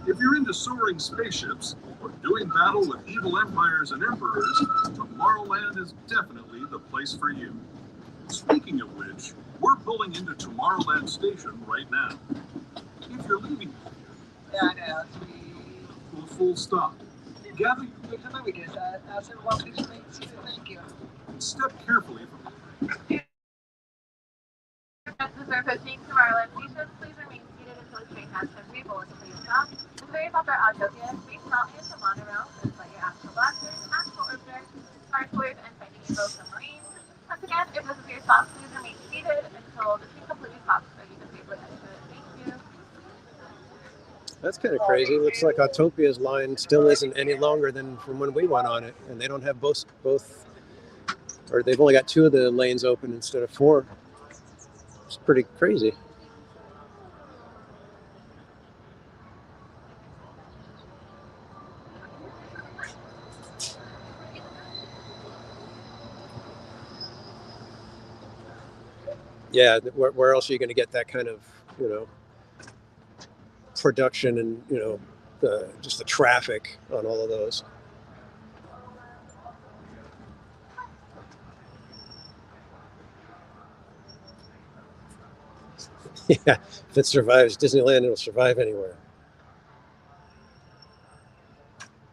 If you're into soaring spaceships or doing battle with evil empires and emperors, Tomorrowland is definitely the place for you. Speaking of which, we're pulling into Tomorrowland Station right now. If you're leaving full stop. Gather. Step carefully from Passengers are approaching Tomorrowland Station. Please remain seated until the train has come refuel until you stop. It's very popular Autopia. Space Mountain is a monorail. It's like your astral blasters, astral orbiters, star tours, and fighting evil submarines. Once again, if this is your stop, please remain seated until the train completely stops so you can safely exit. Thank you. That's kind of crazy. Looks like Autopia's line still isn't any longer than from when we went on it, and they don't have both, or they've only got 2 of the lanes open instead of 4. It's pretty crazy. Yeah, where else are you going to get that kind of, production and, just the traffic on all of those? Yeah, if it survives Disneyland, it'll survive anywhere.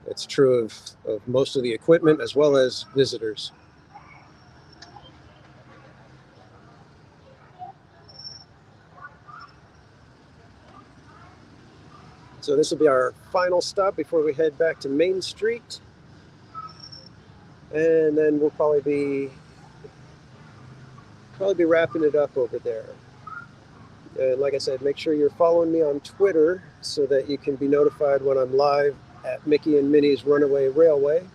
It's true of most of the equipment as well as visitors. So this will be our final stop before we head back to Main Street. And then we'll probably be wrapping it up over there. And like I said, make sure you're following me on Twitter so that you can be notified when I'm live at Mickey and Minnie's Runaway Railway. And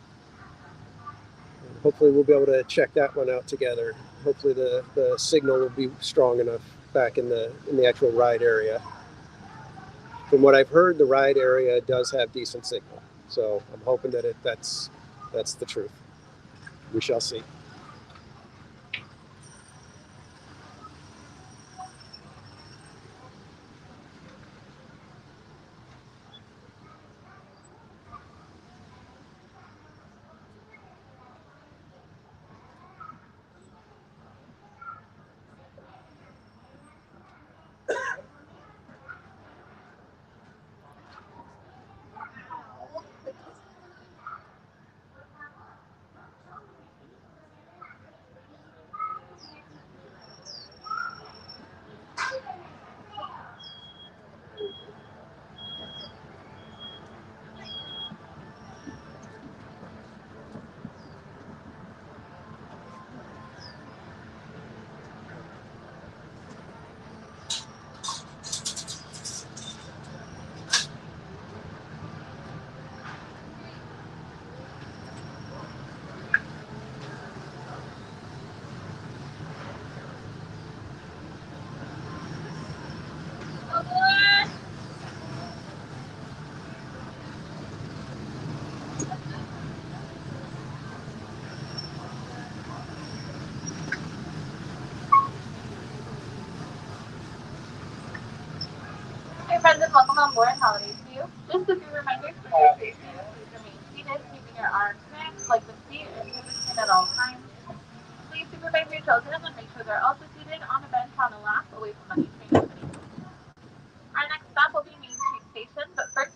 hopefully we'll be able to check that one out together. Hopefully the signal will be strong enough back in the actual ride area. From what I've heard, the ride area does have decent signal. So I'm hoping that that's the truth. We shall see.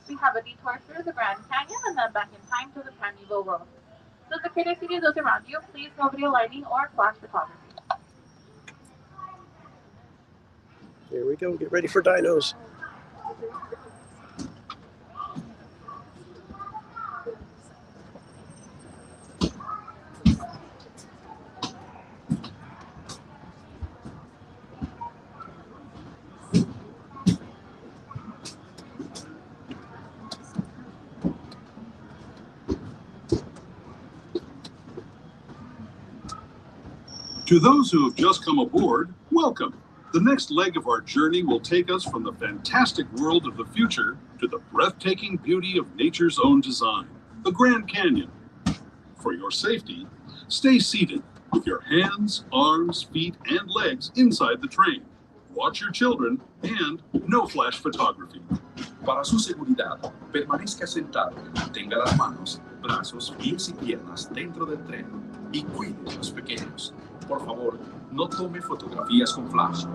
we have a detour through the Grand Canyon and then back in time to the Primeval World. So the courtesy to those around you, please no video lighting or flash photography. Here we go. Get ready for dinos. To those who have just come aboard, welcome. The next leg of our journey will take us from the fantastic world of the future to the breathtaking beauty of nature's own design, the Grand Canyon. For your safety, stay seated with your hands, arms, feet, and legs inside the train. Watch your children and no flash photography. Para su seguridad, permanezca sentado y mantenga las manos, brazos, pies y piernas dentro del tren y cuide a los pequeños. Por favor, no tome fotografías con flash.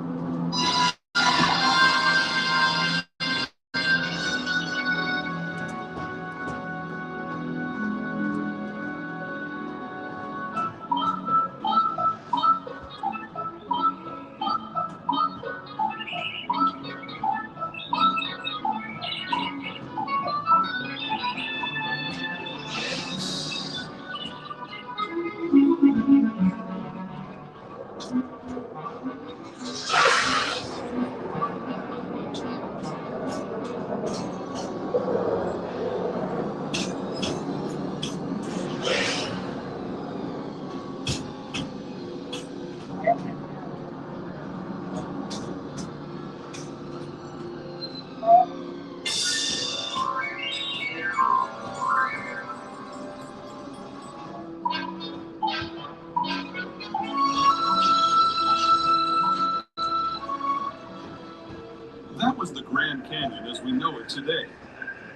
That was the Grand Canyon as we know it today.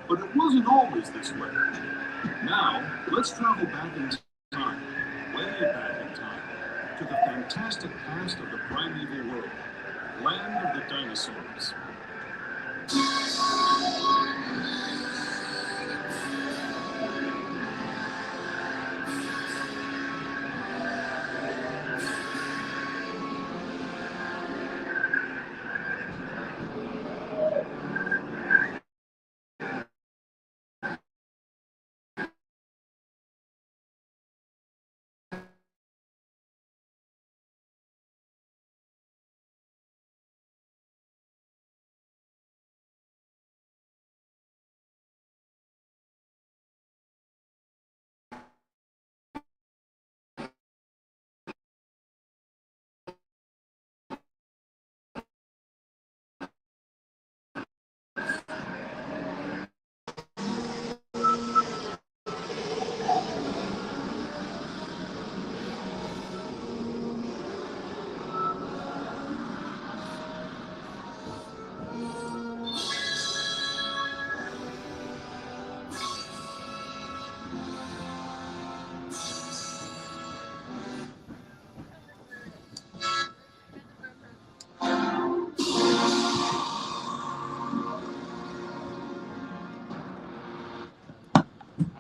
But it wasn't always this way. Now, let's travel back in time, way back in time, to the fantastic past of the primeval world, land of the dinosaurs.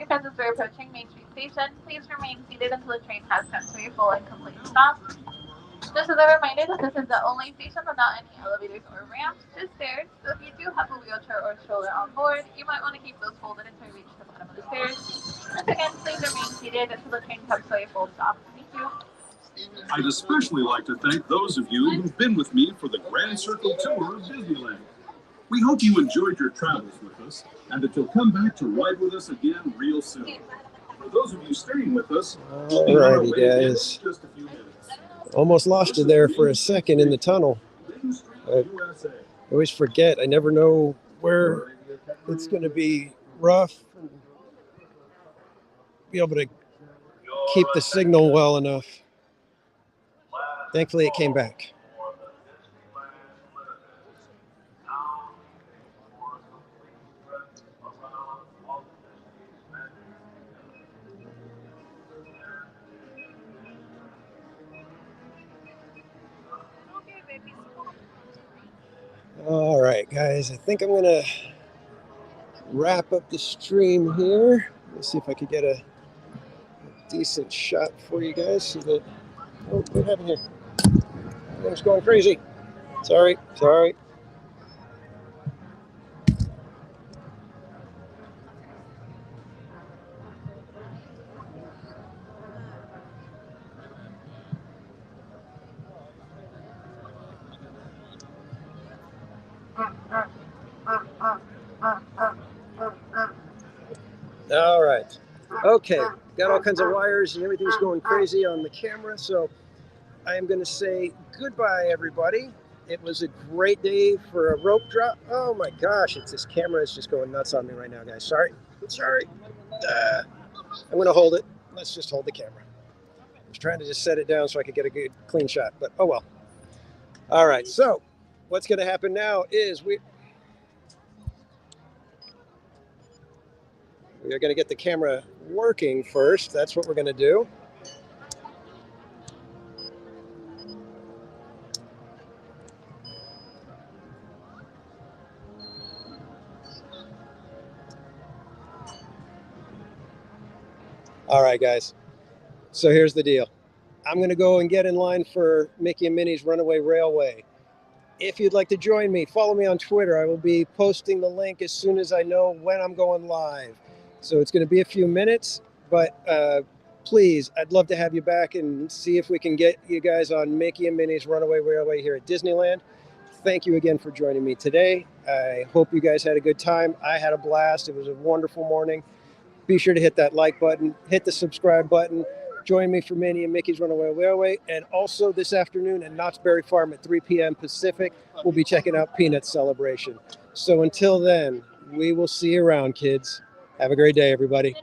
As we're approaching Main Street Station, please remain seated until the train has come to a full and complete stop. Just as a reminder that this is the only station without any elevators or ramps, just stairs, so if you do have a wheelchair or stroller on board, you might want to keep those folded until you reach the bottom of the stairs. Once again, please remain seated until the train comes to a full stop. Thank you. I'd especially like to thank those of you who've been with me for the Grand Circle Tour of Disneyland. We hope you enjoyed your travels with us and that you'll come back to ride with us again real soon. For those of you staying with us, alrighty guys, just a few minutes. Almost lost you there for a second in the tunnel. I always forget. I never know where it's going to be rough and be able to keep the signal well enough. Thankfully, it came back. All right, guys, I think I'm going to wrap up the stream here. Let's see if I could get a decent shot for you guys. See that? Oh, what happened here? Everyone's going crazy. Sorry. All right. Okay. Got all kinds of wires and everything's going crazy on the camera. So I am going to say goodbye, everybody. It was a great day for a rope drop. Oh my gosh, this camera is just going nuts on me right now, guys. Sorry. I'm going to hold it. Let's just hold the camera. I was trying to just set it down so I could get a good clean shot, but oh well. All right, so what's going to happen now is we are going to get the camera working first. That's what we're going to do. All right, guys. So here's the deal. I'm going to go and get in line for Mickey and Minnie's Runaway Railway. If you'd like to join me, follow me on Twitter. I will be posting the link as soon as I know when I'm going live. So it's going to be a few minutes, but please, I'd love to have you back and see if we can get you guys on Mickey and Minnie's Runaway Railway here at Disneyland. Thank you again for joining me today. I hope you guys had a good time. I had a blast. It was a wonderful morning. Be sure to hit that like button, hit the subscribe button. Join me for Minnie and Mickey's Runaway Railway. And also this afternoon at Knott's Berry Farm at 3 p.m. Pacific, we'll be checking out Peanuts Celebration. So until then, we will see you around, kids. Have a great day, everybody.